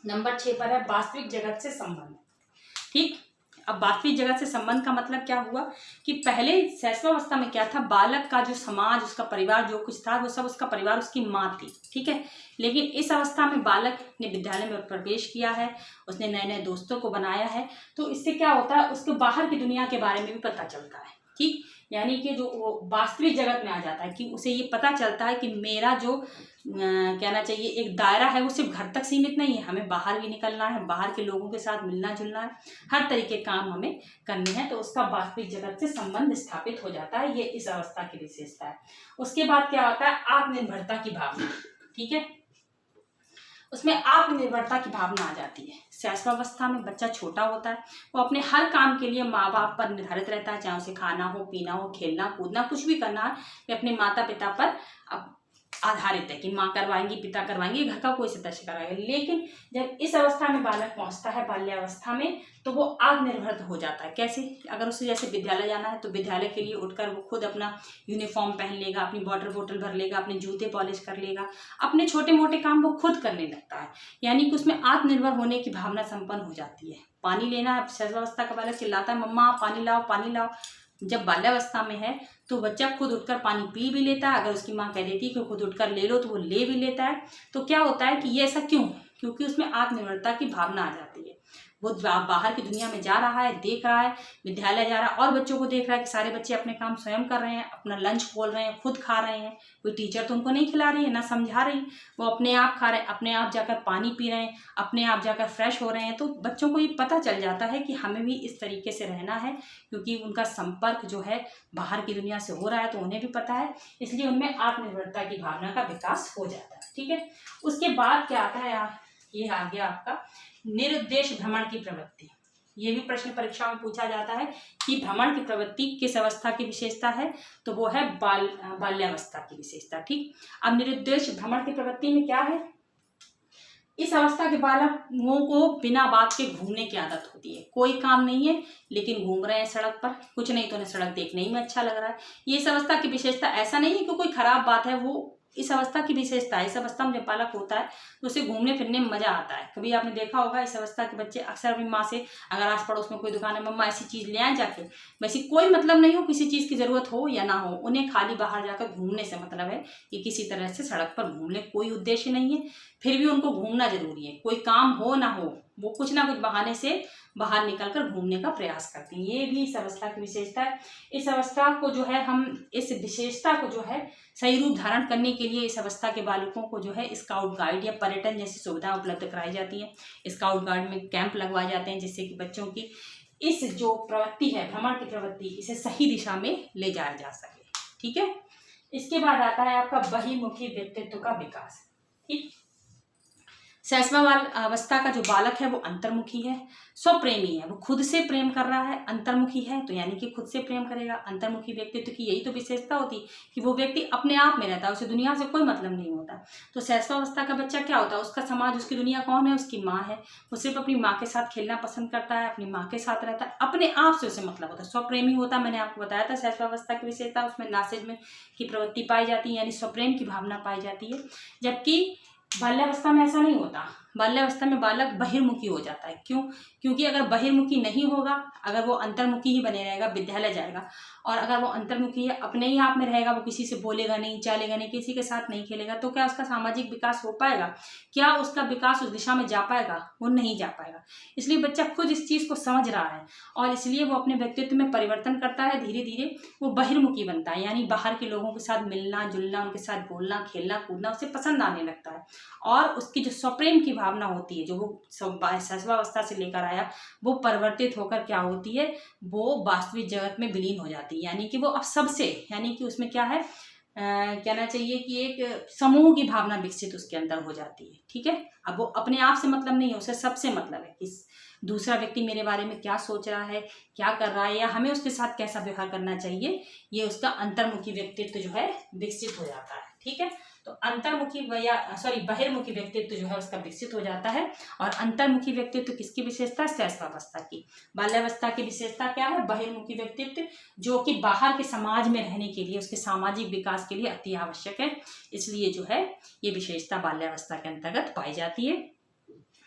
नंबर 6 पर है वास्तविक जगत से संबंध। ठीक, अब वास्तविक जगत से संबंध का मतलब क्या हुआ कि पहले शैशवावस्था में क्या था, बालक का जो समाज, उसका परिवार जो कुछ था वो सब उसका परिवार उसकी माँ थी, ठीक है। लेकिन इस अवस्था में बालक ने विद्यालय में प्रवेश किया है, उसने नए नए दोस्तों को बनाया है, तो इससे क्या होता है, उसको बाहर की दुनिया के बारे में भी पता चलता है। ठीक, यानी कि जो वो वास्तविक जगत में आ जाता है कि उसे ये पता चलता है कि मेरा जो कहना चाहिए एक दायरा है वो सिर्फ घर तक सीमित नहीं है, हमें बाहर भी निकलना है, बाहर के लोगों के साथ मिलना जुलना है, हर तरीके काम हमें करने हैं, तो उसका वास्तविक जगत से संबंध स्थापित हो जाता है। ये इस अवस्था की विशेषता है। उसके बाद क्या होता है, आत्मनिर्भरता की भावना। ठीक है, उसमें आत्मनिर्भरता की भावना आ जाती है। शैशवावस्था में बच्चा छोटा होता है, वो अपने हर काम के लिए माँ बाप पर निर्धारित रहता है, चाहे उसे खाना हो, पीना हो, खेलना कूदना कुछ भी करना है, वे अपने माता पिता पर आधारित है कि माँ करवाएंगी, पिता करवाएंगे, घर का कोई सदस्य कराएगा। लेकिन जब इस अवस्था में बालक पहुंचता है बाल्यावस्था में, तो वो आत्मनिर्भर हो जाता है। कैसे? अगर उसे जैसे विद्यालय जाना है तो विद्यालय के लिए उठकर वो खुद अपना यूनिफॉर्म पहन लेगा, अपनी वाटर बोतल भर लेगा, अपने जूते पॉलिश कर लेगा, अपने छोटे मोटे काम वो खुद करने लगता है, यानी कि उसमें आत्मनिर्भर होने की भावना संपन्न हो जाती है। पानी लेना है, शैशवावस्था का बालक चिल्लाता है मम्मा पानी लाओ पानी लाओ। जब बाल्यावस्था में है तो बच्चा खुद उठकर पानी पी भी लेता है, अगर उसकी माँ कह देती है कि खुद उठकर ले लो तो वो ले भी लेता है। तो क्या होता है कि ये ऐसा क्यों? क्योंकि उसमें आत्मनिर्भरता की भावना आ जाती है। वो बाहर की दुनिया में जा रहा है, देख रहा है, विद्यालय जा रहा है और बच्चों को देख रहा है कि सारे बच्चे अपने काम स्वयं कर रहे हैं, अपना लंच खोल रहे हैं, खुद खा रहे हैं, कोई टीचर तो उनको नहीं खिला रही है, ना समझा रही, वो अपने आप खा रहे हैं, अपने आप जाकर पानी पी रहे हैं, अपने आप जाकर फ्रेश हो रहे हैं। तो बच्चों को ये पता चल जाता है कि हमें भी इस तरीके से रहना है, क्योंकि उनका संपर्क जो है बाहर की दुनिया से हो रहा है, तो उन्हें भी पता है, इसलिए उनमें आत्मनिर्भरता की भावना का विकास हो जाता है। ठीक है, उसके बाद क्या आता है, ये आ गया आपका निरुद्देश भ्रमण की प्रवृत्ति। ये भी प्रश्न परीक्षा में पूछा जाता है कि भ्रमण की प्रवृत्ति किस अवस्था की विशेषता है, तो वो है बाल्यावस्था की विशेषता। ठीक, अब निरुद्देश भ्रमण की प्रवृत्ति में क्या है, इस अवस्था के बालकों को बिना बात के घूमने की आदत होती है। कोई काम नहीं है लेकिन घूम रहे हैं सड़क पर, कुछ नहीं तो उन्हें सड़क देखने ही में अच्छा लग रहा है। ये इस अवस्था की विशेषता, ऐसा नहीं है कि कोई खराब बात है, वो इस अवस्था की विशेषता है। इस अवस्था में जब बालक होता है तो उसे घूमने फिरने में मजा आता है। कभी आपने देखा होगा इस अवस्था के बच्चे अक्सर अपनी माँ से, अगर आस पड़ोस में कोई दुकान है, मम्मा ऐसी चीज ले आए जाके, वैसी कोई मतलब नहीं हो, किसी चीज की जरूरत हो या ना हो, उन्हें खाली बाहर जाकर घूमने से मतलब है कि किसी तरह से सड़क पर घूम ले, कोई उद्देश्य नहीं है, फिर भी उनको घूमना जरूरी है। कोई काम हो ना हो, वो कुछ ना कुछ बहाने से बाहर निकलकर घूमने का प्रयास करती हैं। ये भी इस अवस्था की विशेषता है। इस अवस्था को जो है हम, इस विशेषता को जो है सही रूप धारण करने के लिए इस अवस्था के बालकों को जो है स्काउट गाइड या पर्यटन जैसी सुविधाएं उपलब्ध कराई जाती हैं। स्काउट गाइड में कैंप लगवाए जाते हैं, जिससे कि बच्चों की इस जो प्रवृत्ति है, भ्रमण की प्रवृत्ति, इसे सही दिशा में ले जाया जा सके। ठीक है, इसके बाद आता है आपका बहिर्मुखी व्यक्तित्व का विकास। ठीक, शैशवावाल अवस्था का जो बालक है वो अंतर्मुखी है, स्वप्रेमी है, वो खुद से प्रेम कर रहा है। अंतर्मुखी है तो यानी कि खुद से प्रेम करेगा। अंतर्मुखी व्यक्तित्व की यही तो विशेषता होती कि वो व्यक्ति अपने आप में रहता है, उसे दुनिया से कोई मतलब नहीं होता। तो शैशवावस्था का बच्चा क्या होता है, उसका समाज, उसकी दुनिया कौन है, उसकी माँ है। वो सिर्फ अपनी माँ के साथ खेलना पसंद करता है, अपनी माँ के साथ रहता है, अपने आप से उसे मतलब होता है। स्वप्रेमी होता है, मैंने आपको बताया था शैशवावस्था की विशेषता, उसमें नासिज में की प्रवृत्ति पाई जाती है, यानी स्वप्रेम की भावना पाई जाती है। जबकि बाल्यावस्था में ऐसा नहीं होता। बाल्यावस्था में बालक बहिर्मुखी हो जाता है। क्यों? क्योंकि अगर बहिर्मुखी नहीं होगा, अगर वो अंतर्मुखी ही बने रहेगा, विद्यालय जाएगा, और अगर वो अंतर्मुखी है, अपने ही आप में रहेगा, वो किसी से बोलेगा नहीं, चालेगा नहीं, किसी के साथ नहीं खेलेगा, तो क्या उसका सामाजिक विकास हो पाएगा? क्या उसका विकास उस दिशा में जा पाएगा? वो नहीं जा पाएगा। इसलिए बच्चा खुद इस चीज़ को समझ रहा है और इसलिए वो अपने व्यक्तित्व में परिवर्तन करता है। धीरे धीरे वो बहिर्मुखी बनता है, यानी बाहर के लोगों के साथ मिलना जुलना, उनके साथ बोलना, खेलना कूदना उसे पसंद आने लगता है। और उसकी जो स्वप्रेम की भावना होती है, जो वो शैशवावस्था से लेकर आया, वो परिवर्तित होकर क्या होती है, वो वास्तविक जगत में विलीन हो जाती है। यानी कि वो अब सबसे, यानी कि उसमें क्या है, कहना चाहिए कि एक समूह की भावना विकसित उसके अंदर हो जाती है। ठीक है, अब वो अपने आप से मतलब नहीं है, उसे सबसे मतलब है कि दूसरा व्यक्ति मेरे बारे में क्या सोच रहा है, क्या कर रहा है, या हमें उसके साथ कैसा व्यवहार करना चाहिए, ये उसका अंतर्मुखी व्यक्तित्व जो है विकसित हो जाता है। ठीक है, तो अंतर्मुखी बहिर्मुखी व्यक्तित्व जो है उसका विकसित हो जाता है। और अंतर्मुखी व्यक्तित्व किसकी विशेषता? शैशवावस्था की। बाल्यावस्था की विशेषता क्या है? बहिर्मुखी व्यक्तित्व, जो कि बाहर के समाज में रहने के लिए, उसके सामाजिक विकास के लिए अति आवश्यक है। इसलिए जो है ये विशेषता बाल्यावस्था के अंतर्गत पाई जाती है।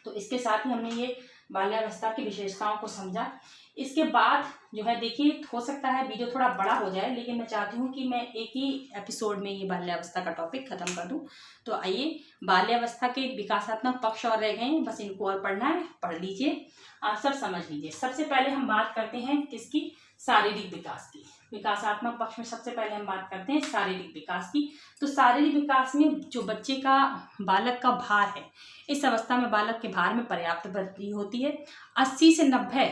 तो इसके साथ ही हमने ये बाल्यावस्था की विशेषताओं को समझा। इसके बाद जो है देखिए, हो सकता है वीडियो थोड़ा बड़ा हो जाए, लेकिन मैं चाहती हूँ कि मैं एक ही एपिसोड में ये बाल्यावस्था का टॉपिक खत्म कर दूँ। तो आइए, बाल्यावस्था के विकासात्मक पक्ष और रह गए हैं, बस इनको और पढ़ना है, पढ़ लीजिए, आप सब समझ लीजिए। सबसे पहले हम बात करते हैं किसकी? शारीरिक विकास की। विकासात्मक पक्ष में सबसे पहले हम बात करते हैं शारीरिक विकास की। तो शारीरिक विकास में जो बच्चे का, बालक का भार है, इस अवस्था में बालक के भार में पर्याप्त वृद्धि होती है। 80 से 90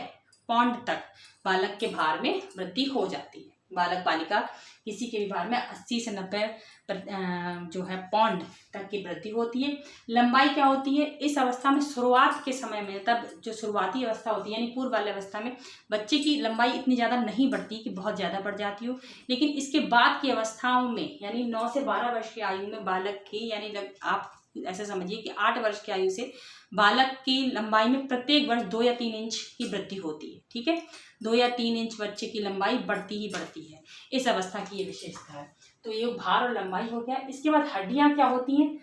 पौंड तक बालक के भार में वृद्धि हो जाती है। बालक बालिका किसी के भी भार में 80 से 90 जो है पौंड तक की वृद्धि होती है। लंबाई क्या होती है इस अवस्था में? शुरुआत के समय में, तब जो शुरुआती अवस्था होती है यानी पूर्व बाल्यावस्था में, बच्चे की लंबाई इतनी ज़्यादा नहीं बढ़ती कि बहुत ज़्यादा बढ़ जाती हो। लेकिन इसके बाद की अवस्थाओं में, यानी 9 से 12 वर्ष की आयु में बालक की, यानी आप ऐसे समझिए कि 8 वर्ष की आयु से बालक की लंबाई में प्रत्येक वर्ष 2 या 3 इंच की वृद्धि होती है। ठीक है, 2 या 3 इंच बच्चे की लंबाई बढ़ती ही बढ़ती है। इस अवस्था की ये विशेषता है। तो ये भार और लंबाई हो गया। इसके बाद हड्डियां क्या होती हैं?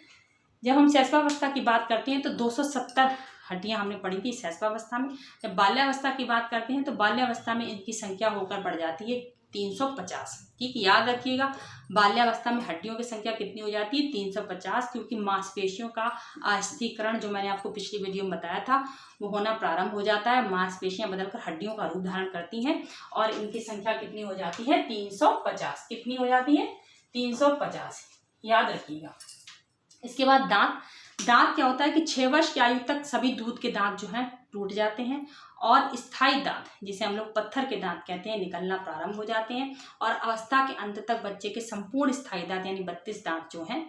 जब हम शैशवावस्था की बात करते हैं तो 270 हड्डियां हमने पढ़ी थी शैशवावस्था में। जब बाल्यावस्था की बात करते हैं तो बाल्यावस्था में इनकी संख्या होकर बढ़ जाती है 350। ठीक, याद रखिएगा, बाल्यावस्था में हड्डियों की संख्या कितनी हो जाती है? 350, क्योंकि मांसपेशियों का अस्थिरीकरण, जो मैंने आपको पिछली वीडियो में बताया था, वो होना प्रारंभ हो जाता है। मांसपेशियां बदलकर हड्डियों का रूप धारण करती हैं और इनकी संख्या कितनी हो जाती है? 350। कितनी हो जाती है? 350, याद रखिएगा। इसके बाद दांत क्या होता है कि 6 वर्ष की आयु तक सभी दूध के दांत जो हैं टूट जाते हैं और स्थायी दांत, जिसे हम लोग पत्थर के दांत कहते हैं, निकलना प्रारंभ हो जाते हैं। और अवस्था के अंत तक बच्चे के संपूर्ण स्थायी दांत यानी 32 दांत जो हैं,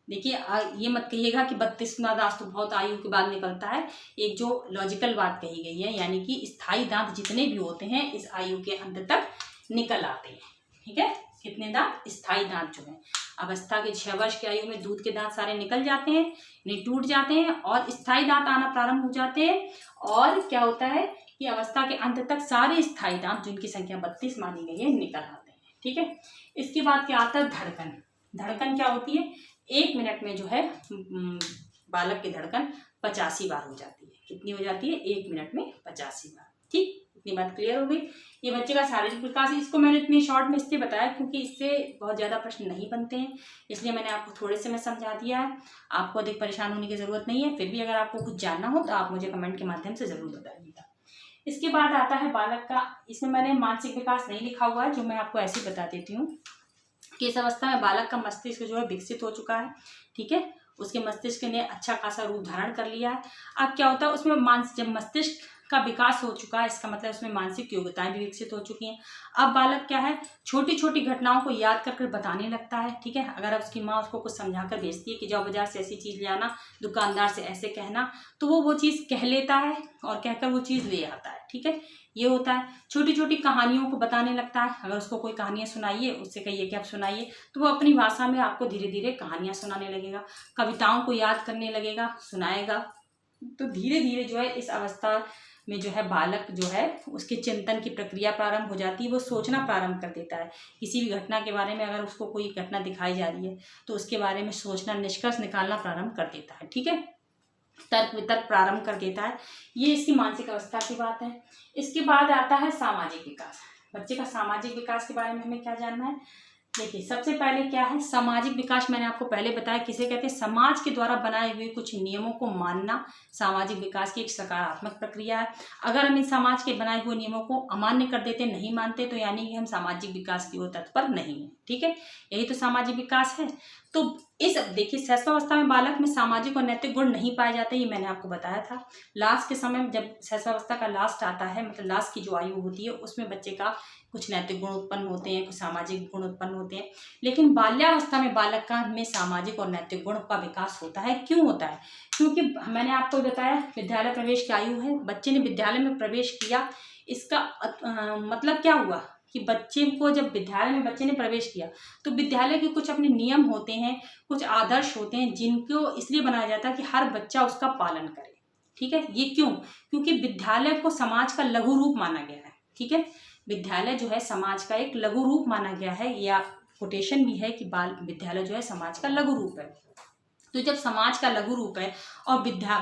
देखिए ये मत कहिएगा कि 32वां दांत तो बहुत आयु के बाद निकलता है। एक जो लॉजिकल बात कही गई है, यानी कि स्थायी दांत जितने भी होते हैं इस आयु के अंत तक निकल आते हैं। ठीक है, कितने दांत? स्थायी दांत जो है अवस्था के 6 वर्ष की आयु में दूध के दांत सारे निकल जाते हैं, नहीं टूट जाते हैं और स्थायी दांत आना प्रारंभ हो जाते हैं। और क्या होता है कि अवस्था के अंत तक सारे स्थायी दांत, जिनकी संख्या 32 मानी गई है, निकल आते हैं। ठीक है, इसके बाद क्या आता है? धड़कन। धड़कन क्या होती है? 1 मिनट में जो है बालक की धड़कन 85 बार हो जाती है। कितनी हो जाती है? 1 मिनट में 85 बार। ठीक, इतनी बात क्लियर हो गई। ये बच्चे का शारीरिक विकास, इसको मैंने इतनी शॉर्ट में इसलिए बताया क्योंकि इससे बहुत ज़्यादा प्रश्न नहीं बनते हैं, इसलिए मैंने आपको थोड़े से मैं समझा दिया है। आपको अधिक परेशान होने की ज़रूरत नहीं है। फिर भी अगर आपको कुछ जानना हो तो आप मुझे कमेंट के माध्यम से ज़रूर बताइएगा। इसके बाद आता है बालक का, इसमें मैंने मानसिक विकास नहीं लिखा हुआ है, जो मैं आपको ऐसे ही बता देती हूँ कि इस अवस्था में बालक का मस्तिष्क जो है विकसित हो चुका है। ठीक है, उसके मस्तिष्क ने अच्छा खासा रूप धारण कर लिया है। अब क्या होता है उसमें जब मस्तिष्क का विकास हो चुका है, इसका मतलब उसमें मानसिक योग्यताएं भी विकसित हो चुकी हैं। अब बालक क्या है, छोटी छोटी घटनाओं को याद कर कर बताने लगता है। ठीक है, अगर उसकी माँ उसको कुछ समझा कर भेजती है कि जाओ बाजार से ऐसी चीज़ ले आना, दुकानदार से ऐसे कहना, तो वो चीज़ कह लेता है और कहकर वो चीज़ ले आता है। ठीक है, ये होता है। छोटी छोटी कहानियों को बताने लगता है, अगर उसको कोई कहानियाँ सुनाइए, उससे कहिए कि आप सुनाइए, तो वो अपनी भाषा में आपको धीरे धीरे कहानियाँ सुनाने लगेगा, कविताओं को याद करने लगेगा, सुनाएगा। तो धीरे धीरे जो है इस अवस्था में जो है बालक जो है उसके चिंतन की प्रक्रिया प्रारंभ हो जाती है, वो सोचना प्रारंभ कर देता है। किसी भी घटना के बारे में अगर उसको कोई घटना दिखाई जा रही है तो उसके बारे में सोचना, निष्कर्ष निकालना प्रारंभ कर देता है। ठीक है, तर्क वितर्क प्रारंभ कर देता है। ये इसकी मानसिक अवस्था की बात है। इसके बाद आता है सामाजिक विकास। बच्चे का सामाजिक विकास के बारे में हमें क्या जानना है? देखिए, सबसे पहले क्या है सामाजिक विकास, मैंने आपको पहले बताया किसे कहते हैं, समाज के द्वारा बनाए हुए कुछ नियमों को मानना सामाजिक विकास की एक सकारात्मक प्रक्रिया है। अगर हम इन समाज के बनाए हुए नियमों को अमान्य कर देते, नहीं मानते, तो यानी कि हम सामाजिक विकास की ओर तत्पर नहीं है। ठीक है, यही तो सामाजिक विकास है। तो इस देखिए शैशवावस्था में बालक में सामाजिक और नैतिक गुण नहीं पाए जाते, ये मैंने आपको बताया था। लास्ट के समय में जब शैशवावस्था का लास्ट आता है, मतलब लास्ट की जो आयु होती है, उसमें बच्चे का कुछ नैतिक गुण उत्पन्न होते हैं, कुछ सामाजिक गुण उत्पन्न होते हैं। लेकिन बाल्यावस्था में बालक का में सामाजिक और नैतिक गुण का विकास होता है। क्यों होता है? क्योंकि मैंने आपको बताया विद्यालय प्रवेश की आयु है, बच्चे ने विद्यालय में प्रवेश किया, इसका मतलब क्या हुआ कि बच्चे को जब विद्यालय में बच्चे ने प्रवेश किया तो विद्यालय के कुछ अपने नियम होते हैं, कुछ आदर्श होते हैं, जिनको इसलिए बनाया जाता है कि हर बच्चा उसका पालन करे। ठीक है, ये क्यों? क्योंकि विद्यालय को समाज का लघु रूप माना गया है। ठीक है, विद्यालय जो है समाज का एक लघु रूप माना गया है, या कोटेशन भी है कि बाल विद्यालय जो है समाज का लघु रूप है। तो जब समाज का लघु रूप है और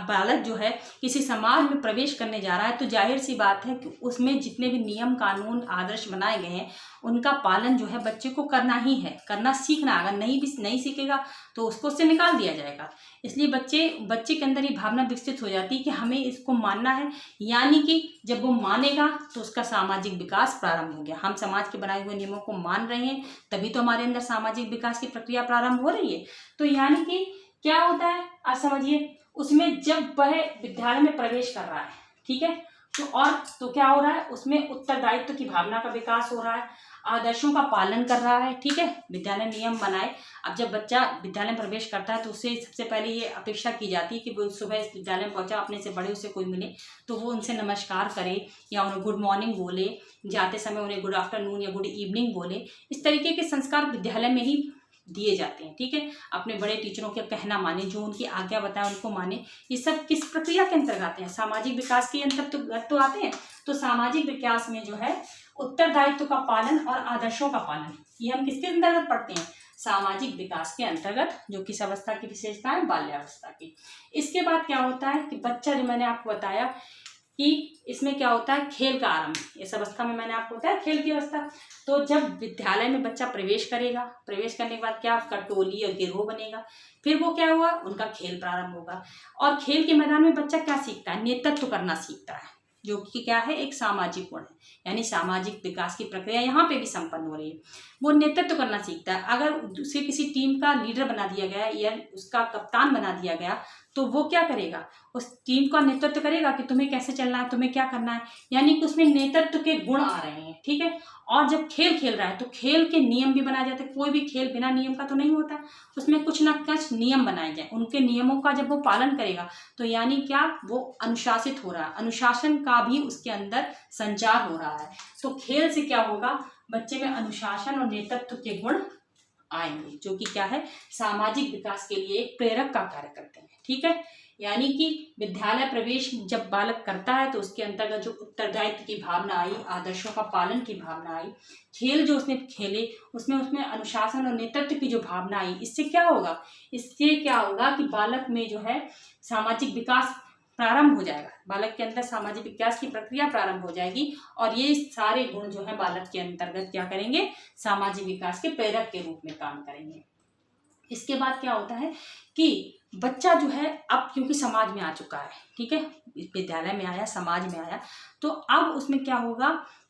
बालक जो है किसी समाज में प्रवेश करने जा रहा है, तो जाहिर सी बात है कि उसमें जितने भी नियम कानून आदर्श बनाए गए हैं उनका पालन जो है बच्चे को करना ही है, करना सीखना। अगर नहीं सीखेगा तो उसको उससे निकाल दिया जाएगा। इसलिए बच्चे के अंदर ये भावना विकसित हो जाती है कि हमें इसको मानना है, यानी कि जब वो मानेगा तो उसका सामाजिक विकास प्रारंभ हो गया। हम समाज के बनाए हुए नियमों को मान रहे हैं, तभी तो हमारे अंदर सामाजिक विकास की प्रक्रिया प्रारंभ हो रही है। तो यानी कि क्या होता है आप समझिए, उसमें जब वह विद्यालय में प्रवेश कर रहा है, ठीक है, तो क्या हो रहा है, उसमें उत्तरदायित्व की भावना का विकास हो रहा है, आदर्शों का पालन कर रहा है। ठीक है, विद्यालय नियम बनाए। अब जब बच्चा विद्यालय में प्रवेश करता है तो उससे सबसे पहले ये अपेक्षा की जाती है कि वो सुबह इस विद्यालय में पहुंचा, अपने से बड़े उसे कोई मिले तो वो उनसे नमस्कार करे या उन्हें गुड मॉर्निंग बोले, जाते समय उन्हें गुड आफ्टरनून या गुड इवनिंग बोले। इस तरीके के संस्कार विद्यालय में ही दिए जाते हैं। ठीक है, अपने बड़े टीचरों के कहना माने, जो उनकी आज्ञा बताए उनको माने। ये सब किस प्रक्रिया के अंतर्गत आते हैं? सामाजिक विकास के अंतर्गत तो आते हैं। तो सामाजिक विकास में जो है उत्तरदायित्व का पालन और आदर्शों का पालन, ये हम किसके अंतर्गत पढ़ते हैं? सामाजिक विकास के अंतर्गत, जो किस अवस्था की विशेषता है? बाल्यावस्था की। इसके बाद क्या होता है कि बच्चा, जो मैंने आपको बताया कि इसमें क्या होता है, खेल का आरंभ। इस अवस्था में मैंने आपको बताया खेल की अवस्था। तो जब विद्यालय में बच्चा प्रवेश करेगा, प्रवेश करने के बाद क्या, उसका टोली और गिरोह बनेगा, फिर वो क्या हुआ, उनका खेल प्रारंभ होगा। और खेल के मैदान में बच्चा क्या सीखता है? नेतृत्व करना सीखता है, जो कि क्या है, एक सामाजिक गुण है। यानी सामाजिक विकास की प्रक्रिया यहाँ पे भी संपन्न हो रही है। वो नेतृत्व करना सीखता है। अगर उसे किसी टीम का लीडर बना दिया गया या उसका कप्तान बना दिया गया, तो वो क्या करेगा, उस टीम का नेतृत्व करेगा कि तुम्हें कैसे चलना है, तुम्हें क्या करना है। यानी कि उसमें नेतृत्व के गुण आ रहे हैं। ठीक है, और जब खेल खेल रहा है तो खेल के नियम भी बनाए जाते हैं। कोई भी खेल बिना नियम का तो नहीं होता, उसमें कुछ ना कुछ नियम बनाए जाए। उनके नियमों का जब वो पालन करेगा तो यानी क्या, वो अनुशासित हो रहा है, अनुशासन का भी उसके अंदर संचार हो रहा है। तो खेल से क्या होगा, बच्चे में अनुशासन और नेतृत्व के गुण आएंगे, जो कि क्या है, सामाजिक विकास के लिए एक प्रेरक का कार्य करते हैं। ठीक है, यानी कि विद्यालय प्रवेश जब बालक करता है तो उसके अंतर्गत जो उत्तरदायित्व की भावना आई, आदर्शों का पालन की भावना आई, खेल जो उसने खेले उसमें अनुशासन और नेतृत्व की जो भावना आई, इससे क्या होगा कि बालक में जो है सामाजिक विकास प्रारंभ हो जाएगा। बालक के अंदर सामाजिक विकास की प्रक्रिया प्रारंभ हो जाएगी और ये सारे गुण जो है बालक के अंतर्गत क्या करेंगे, सामाजिक विकास के प्रेरक के रूप में काम करेंगे। इसके बाद क्या होता है कि बच्चा जो है अब क्योंकि समाज में आ चुका है, ठीक है, विद्यालय में आया, समाज में आया, तो अब उसमें क्या होगा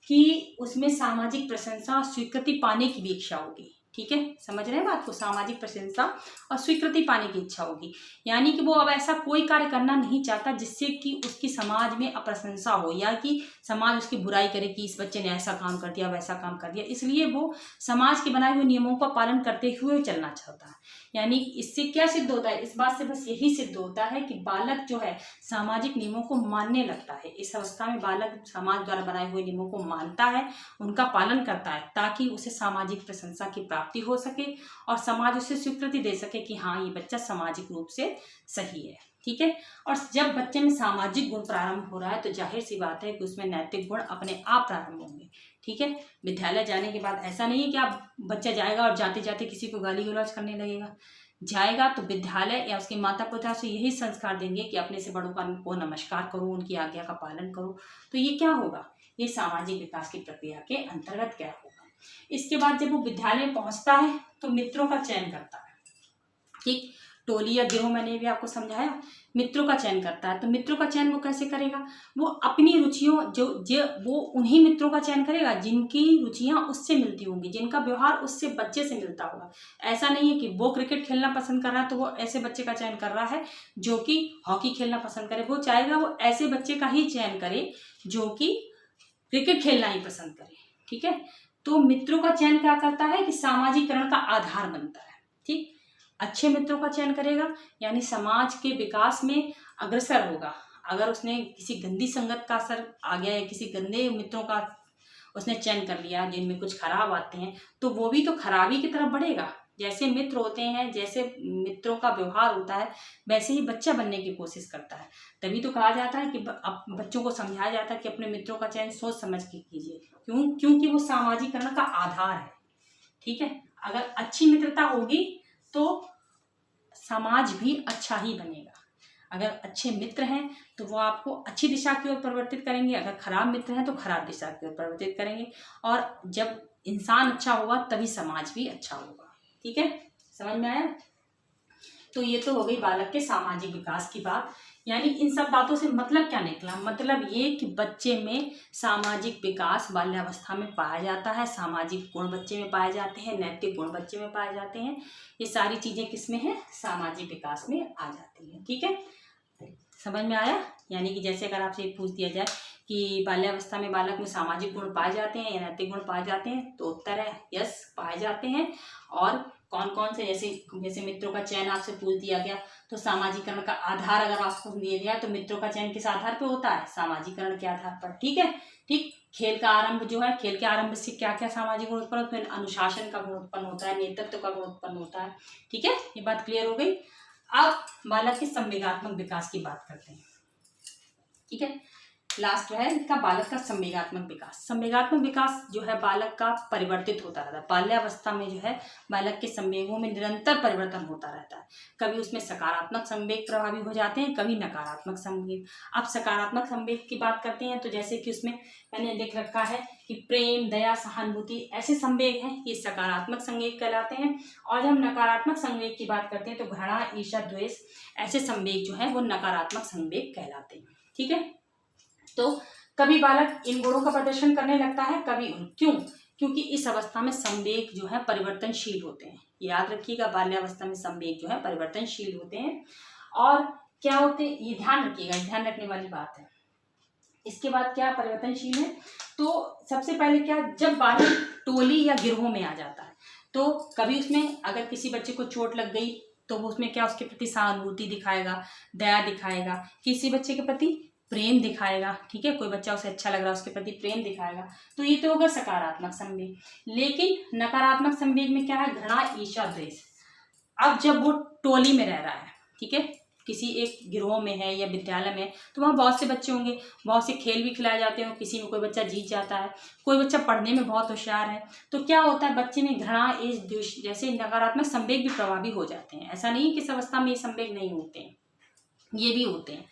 कि उसमें सामाजिक प्रशंसा, स्वीकृति पाने की भी इच्छा होगी। ठीक है, समझ रहे हैं बात को। सामाजिक प्रशंसा और स्वीकृति पाने की इच्छा होगी, यानी कि वो अब ऐसा कोई कार्य करना नहीं चाहता जिससे कि उसकी समाज में अप्रशंसा हो या कि समाज उसकी बुराई करे कि इस बच्चे ने ऐसा काम कर दिया, वैसा काम कर दिया। इसलिए वो समाज के बनाए हुए नियमों का पालन करते हुए चलना चाहता है। यानी इससे क्या सिद्ध होता है, इस बात से बस यही सिद्ध होता है कि बालक जो है सामाजिक नियमों को मानने लगता है। इस अवस्था में बालक समाज द्वारा बनाए हुए नियमों को मानता है, उनका पालन करता है, ताकि उसे सामाजिक प्रशंसा की प्राप्ति हो सके और समाज उसे स्वीकृति दे सके कि हाँ, ये बच्चा सामाजिक रूप से सही है। ठीक है, और जब बच्चे में सामाजिक गुण प्रारंभ हो रहा है तो जाहिर सी बात है कि उसमें नैतिक गुण अपने आप प्रारंभ होंगे। ठीक है, विद्यालय जाने के बाद ऐसा नहीं है कि आप बच्चा जाएगा और जाते जाते किसी को गाली गलौज करने लगेगा। जाएगा तो विद्यालय या उसके माता पिता से यही संस्कार देंगे कि अपने से बड़ों को नमस्कार करो, उनकी आज्ञा का पालन करो। तो ये क्या होगा, ये सामाजिक विकास की प्रक्रिया के अंतर्गत क्या होगा। इसके बाद जब वो विद्यालय पहुंचता है तो मित्रों का चयन करता है। ठीक, टोली या गिरोह मैंने भी आपको समझाया, मित्रों का चयन करता है। तो मित्रों का चयन वो कैसे करेगा, वो अपनी रुचियों वो उन्हीं मित्रों का चयन करेगा जिनकी रुचियां उससे मिलती होंगी, जिनका व्यवहार उससे बच्चे से मिलता होगा। ऐसा नहीं है कि वो क्रिकेट खेलना पसंद कर रहा है तो वो ऐसे बच्चे का चयन कर रहा है जो कि हॉकी खेलना पसंद करे। वो चाहेगा वो ऐसे बच्चे का ही चयन करे जो कि क्रिकेट खेलना ही पसंद करे। ठीक है, तो मित्रों का चयन क्या करता है कि सामाजिकरण का आधार बनता है। ठीक, अच्छे मित्रों का चयन करेगा यानी समाज के विकास में अग्रसर होगा। अगर उसने किसी गंदी संगत का असर आ गया या किसी गंदे मित्रों का उसने चयन कर लिया जिनमें कुछ खराब आते हैं, तो वो भी तो खराबी की तरफ बढ़ेगा। जैसे मित्र होते हैं, जैसे मित्रों का व्यवहार होता है, वैसे ही बच्चा बनने की कोशिश करता है। तभी तो कहा जाता है कि बच्चों को समझाया जाता है कि अपने मित्रों का चयन सोच समझ के कीजिए। क्योंकि वो सामाजिकरण का आधार है। ठीक है, अगर अच्छी मित्रता होगी तो समाज भी अच्छा ही बनेगा। अगर अच्छे मित्र हैं तो वो आपको अच्छी दिशा की ओर परिवर्तित करेंगे, अगर खराब मित्र हैं तो खराब दिशा की ओर परिवर्तित करेंगे। और जब इंसान अच्छा होगा तभी समाज भी अच्छा होगा। ठीक है, समझ में आया। तो ये तो हो गई बालक के सामाजिक विकास की बात। यानी इन सब बातों से मतलब क्या निकला, मतलब ये कि बच्चे में सामाजिक विकास बाल्यावस्था में पाया जाता है, सामाजिक गुण बच्चे में पाए जाते हैं, नैतिक गुण बच्चे में पाए जाते हैं। ये सारी चीजें किसमें है, सामाजिक विकास में आ जाती है। ठीक है, समझ में आया। यानी कि जैसे अगर आपसे पूछ दिया जाए कि बाल्यावस्था में बालक में सामाजिक गुण पाए जाते हैं या नैतिक गुण पाए जाते हैं, तो उत्तर है यस, पाए जाते हैं। और कौन कौन से, जैसे मित्रों का चयन आपसे पूछ दिया गया तो सामाजिकरण का आधार अगर आपको दिया गया तो मित्रों का चयन किस आधार पर होता है, सामाजिकरण के आधार पर। ठीक है, ठीक। खेल का आरंभ जो है, खेल के आरंभ से क्या क्या सामाजिक गुण उत्पन्न होते हैं, अनुशासन का गुण उत्पन्न होता है, नेतृत्व का गुण उत्पन्न होता है। ठीक है, ये बात क्लियर हो गई। अब बालक के संवेगात्मक विकास की बात करते हैं। ठीक है, लास्ट है इनका बालक का संवेगात्मक विकास। संवेगात्मक विकास जो है बालक का परिवर्तित होता रहता है। बाल्यावस्था में जो है बालक के संवेगों में निरंतर परिवर्तन होता रहता है। कभी उसमें सकारात्मक संवेग प्रभावी हो जाते हैं, कभी नकारात्मक संवेग। अब सकारात्मक संवेग की बात करते हैं तो जैसे कि उसमें मैंने लिख रखा है कि प्रेम, दया, सहानुभूति ऐसे संवेग हैं, ये सकारात्मक संवेग कहलाते हैं। और जब हम नकारात्मक संवेग की बात करते हैं तो घृणा, ईर्ष्या, द्वेष ऐसे संवेग जो है वो नकारात्मक संवेग कहलाते हैं। ठीक है, तो कभी बालक इन गुणों का प्रदर्शन करने लगता है, कभी क्योंकि इस अवस्था में संवेग जो है परिवर्तनशील होते हैं। याद रखिएगा, बाल्यावस्था में संवेग जो है परिवर्तनशील होते हैं। और क्या होते हैं ये ध्यान रखिएगा, ध्यान रखने वाली बात है। इसके बाद क्या परिवर्तनशील है, तो सबसे पहले क्या, जब बालक टोली या गिरोह में आ जाता है तो कभी उसमें अगर किसी बच्चे को चोट लग गई तो वो उसमें क्या, उसके प्रति सहानुभूति दिखाएगा, दया दिखाएगा, किसी बच्चे के प्रति प्रेम दिखाएगा। ठीक है, कोई बच्चा उसे अच्छा लग रहा है उसके प्रति प्रेम दिखाएगा। तो ये तो होगा सकारात्मक संवेग। लेकिन नकारात्मक संवेग में क्या है, घृणा, ईर्ष्या, द्वेष। अब जब वो टोली में रह रहा है, ठीक है, किसी एक गिरोह में है या विद्यालय में, तो वहाँ बहुत से बच्चे होंगे, बहुत से खेल भी खिलाए जाते हैं, किसी में कोई बच्चा जीत जाता है, कोई बच्चा पढ़ने में बहुत होशियार है। तो क्या होता है, बच्चे में घृणा, ईर्ष्या, द्वेष जैसे नकारात्मक संवेग भी प्रभावी हो जाते हैं। ऐसा नहीं कि इस अवस्था में ये संवेग नहीं होते हैं, ये भी होते हैं।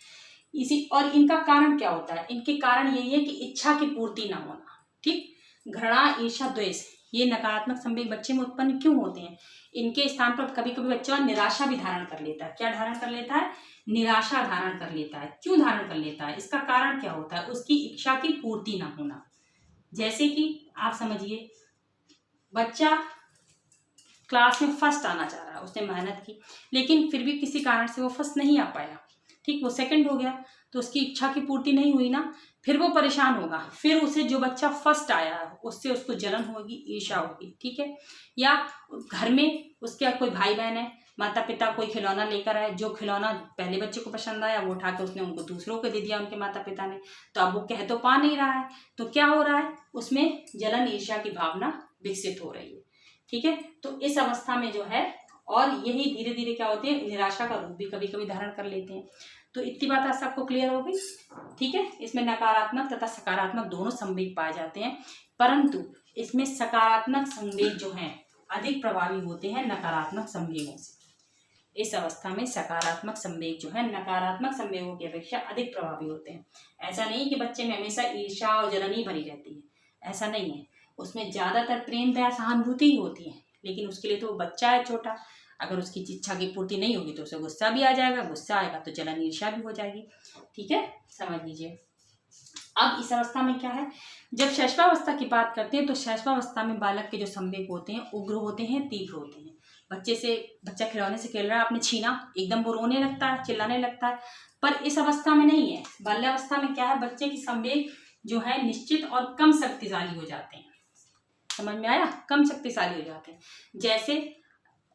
और इनका कारण क्या होता है, इनके कारण यही है कि इच्छा की पूर्ति ना होना। ठीक, घृणा, ईर्ष्या, द्वेष ये नकारात्मक संवेग बच्चे में उत्पन्न क्यों होते हैं, इनके स्थान पर कभी कभी बच्चा निराशा भी धारण कर लेता है। क्या धारण कर लेता है, निराशा धारण कर लेता है। क्यों धारण कर लेता है, इसका कारण क्या होता है, उसकी इच्छा की पूर्ति ना होना। जैसे कि आप समझिए, बच्चा क्लास में फर्स्ट आना चाह रहा है, उसने मेहनत की लेकिन फिर भी किसी कारण से वो फर्स्ट नहीं आ पाया, ठीक, वो सेकंड हो गया, तो उसकी इच्छा की पूर्ति नहीं हुई ना, फिर वो परेशान होगा, फिर उसे जो बच्चा फर्स्ट आया है उससे उसको जलन होगी, ईर्ष्या होगी, ठीक है। या घर में उसके कोई भाई बहन है, माता पिता कोई खिलौना लेकर आए, जो खिलौना पहले बच्चे को पसंद आया वो उठा के उसने उनको दूसरों को दे दिया, उनके माता पिता ने, तो अब वो कह तो पा नहीं रहा है, तो क्या हो रहा है, उसमें जलन ईर्ष्या की भावना विकसित हो रही है, ठीक है। तो इस अवस्था में जो है, और यही धीरे धीरे क्या होती है, निराशा का रूप भी कभी कभी धारण कर लेते हैं। तो इतनी बात आज सबको क्लियर हो गई, ठीक है। इसमें नकारात्मक तथा सकारात्मक दोनों संवेग पाए जाते हैं, परंतु इसमें सकारात्मक संवेग जो हैं अधिक प्रभावी होते हैं नकारात्मक संवेगों से। इस अवस्था में सकारात्मक संवेग जो है नकारात्मक संवेगों की अपेक्षा अधिक प्रभावी होते हैं। ऐसा नहीं कि बच्चे में हमेशा ईर्ष्या और जलन ही भरी रहती है, ऐसा नहीं है, उसमें ज्यादातर प्रेम दया सहानुभूति ही होती है, लेकिन उसके लिए तो वो बच्चा है छोटा, अगर उसकी इच्छा की पूर्ति नहीं होगी तो उसे गुस्सा भी आ जाएगा, गुस्सा आएगा तो जलन ईर्ष्या भी हो जाएगी, ठीक है, समझ लीजिए। अब इस अवस्था में क्या है, जब शैशवावस्था की बात करते हैं तो शैशवावस्था में बालक के जो संवेग होते हैं उग्र होते हैं, तीव्र होते हैं। बच्चा खिलौने से खेल रहा है, आपने छीना, एकदम वो रोने लगता है, चिल्लाने लगता है, पर इस अवस्था में नहीं है। बाल्यावस्था में क्या है, बच्चे की संवेग जो है निश्चित और कम शक्तिशाली हो जाते हैं, समझ में आया, कम शक्तिशाली हो जाते हैं। जैसे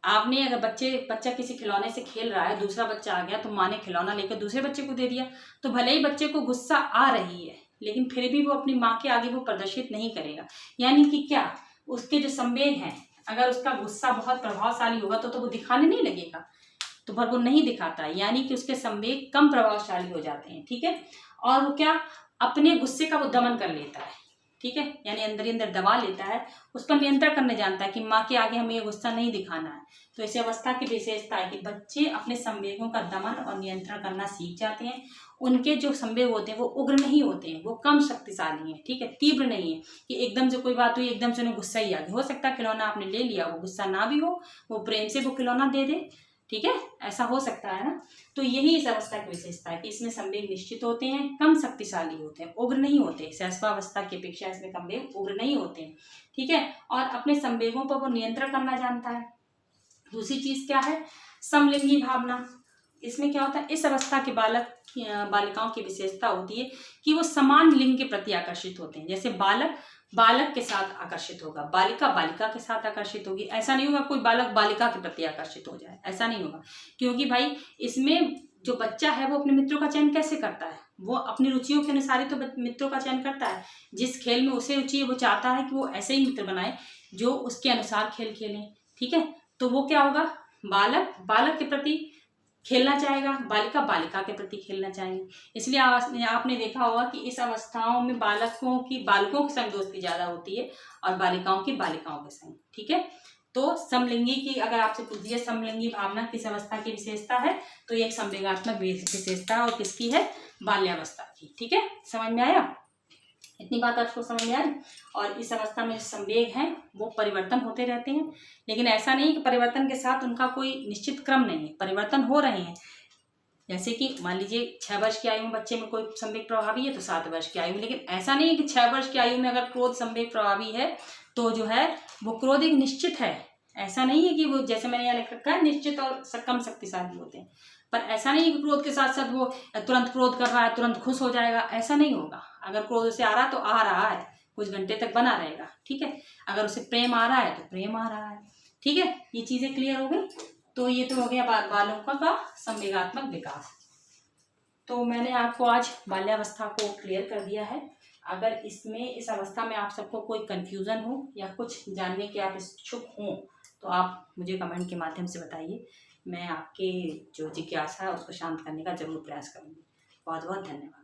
आपने अगर बच्चा किसी खिलौने से खेल रहा है, दूसरा बच्चा आ गया तो माँ ने खिलौना लेकर दूसरे बच्चे को दे दिया, तो भले ही बच्चे को गुस्सा आ रही है लेकिन फिर भी वो अपनी माँ के आगे वो प्रदर्शित नहीं करेगा। यानी कि क्या, उसके जो संवेग हैं, अगर उसका गुस्सा बहुत प्रभावशाली होगा तो वो दिखाने नहीं लगेगा, तो पर वो नहीं दिखाता है, यानी कि उसके संवेग कम प्रभावशाली हो जाते हैं, ठीक है। और वो क्या, अपने गुस्से का वो दमन कर लेता है, ठीक है, यानी अंदर ही अंदर दबा लेता है, उस पर नियंत्रण करने जानता है कि माँ के आगे हमें ये गुस्सा नहीं दिखाना है। तो इस अवस्था की विशेषता है कि बच्चे अपने संवेगों का दमन और नियंत्रण करना सीख जाते हैं। उनके जो संवेग होते हैं वो उग्र नहीं होते हैं, वो कम शक्तिशाली हैं, ठीक है, तीव्र नहीं है कि एकदम से कोई बात हुई एकदम से उन्हें गुस्सा ही आ गया। हो सकता है खिलौना आपने ले लिया, वो गुस्सा ना भी हो, वो प्रेम से वो खिलौना दे दे, ठीक है, ऐसा हो सकता है ना। तो यही इस अवस्था की विशेषता है कि इसमें संवेग निश्चित होते हैं, कम शक्तिशाली होते हैं, उग्र नहीं होते। शैशवावस्था की अपेक्षा इसमें संवेग उग्र नहीं होते हैं, ठीक है, और अपने संवेगों पर वो नियंत्रण करना जानता है। दूसरी चीज क्या है, समलिंगी भावना। इसमें क्या होता है, इस अवस्था के बालिकाओं की विशेषता होती है कि वो समान लिंग के प्रति आकर्षित होते हैं। जैसे बालक के साथ आकर्षित होगा, बालिका बालिका के साथ आकर्षित होगी, ऐसा नहीं होगा कोई बालक बालिका के प्रति आकर्षित हो जाए, ऐसा नहीं होगा। क्योंकि भाई इसमें जो बच्चा है वो अपने मित्रों का चयन कैसे करता है, वो अपनी रुचियों के अनुसार ही तो मित्रों का चयन करता है। जिस खेल में उसे रुचि है वो चाहता है कि वो ऐसे ही मित्र बनाए जो उसके अनुसार खेल खेलें, ठीक है। तो वो क्या होगा, बालक के प्रति खेलना चाहेगा, बालिका बालिका के प्रति खेलना चाहेंगे। इसलिए आपने देखा होगा कि इस अवस्थाओं में बालकों की संग दोस्ती ज्यादा होती है और बालिकाओं की बालिकाओं के संग, ठीक है। तो समलिंगी की अगर आपसे पूछ दिया समलिंगी भावना किस अवस्था की विशेषता है, तो ये एक संवेगात्मक विशेषता और किसकी है, बाल्यावस्था की, ठीक है, समझ में आया। इतनी बात आपको समझ में आई। और इस अवस्था में संवेग हैं वो परिवर्तन होते रहते हैं, लेकिन ऐसा नहीं कि परिवर्तन के साथ उनका कोई निश्चित क्रम नहीं है, परिवर्तन हो रहे हैं। जैसे कि मान लीजिए 6 वर्ष की आयु में बच्चे में कोई संवेग प्रभावी है तो 7 वर्ष की आयु में, लेकिन ऐसा नहीं है कि 6 वर्ष की आयु में अगर क्रोध संवेग प्रभावी है तो जो है वो क्रोध एक निश्चित है। ऐसा नहीं है कि वो, जैसे मैंने यहाँ लिख रखा है, निश्चित और कम शक्तिशाली होते हैं, पर ऐसा नहीं है कि क्रोध के साथ साथ वो तुरंत क्रोध कर रहा है तुरंत खुश हो जाएगा, ऐसा नहीं होगा। अगर क्रोध से आ रहा है तो आ रहा है, कुछ घंटे तक बना रहेगा, ठीक है। अगर उसे प्रेम आ रहा है तो प्रेम आ रहा है, ठीक है। ये चीजें क्लियर हो गई। तो ये तो हो गया बालकों का संवेगात्मक विकास। तो मैंने आपको आज बाल्यावस्था को क्लियर कर दिया है। अगर इस अवस्था में आप सबको कोई कंफ्यूजन हो या कुछ जानने के आप इच्छुक हों तो आप मुझे कमेंट के माध्यम से बताइए, मैं आपके जो जिज्ञासा है उसको शांत करने का जरूर प्रयास करूँगी। बहुत बहुत धन्यवाद।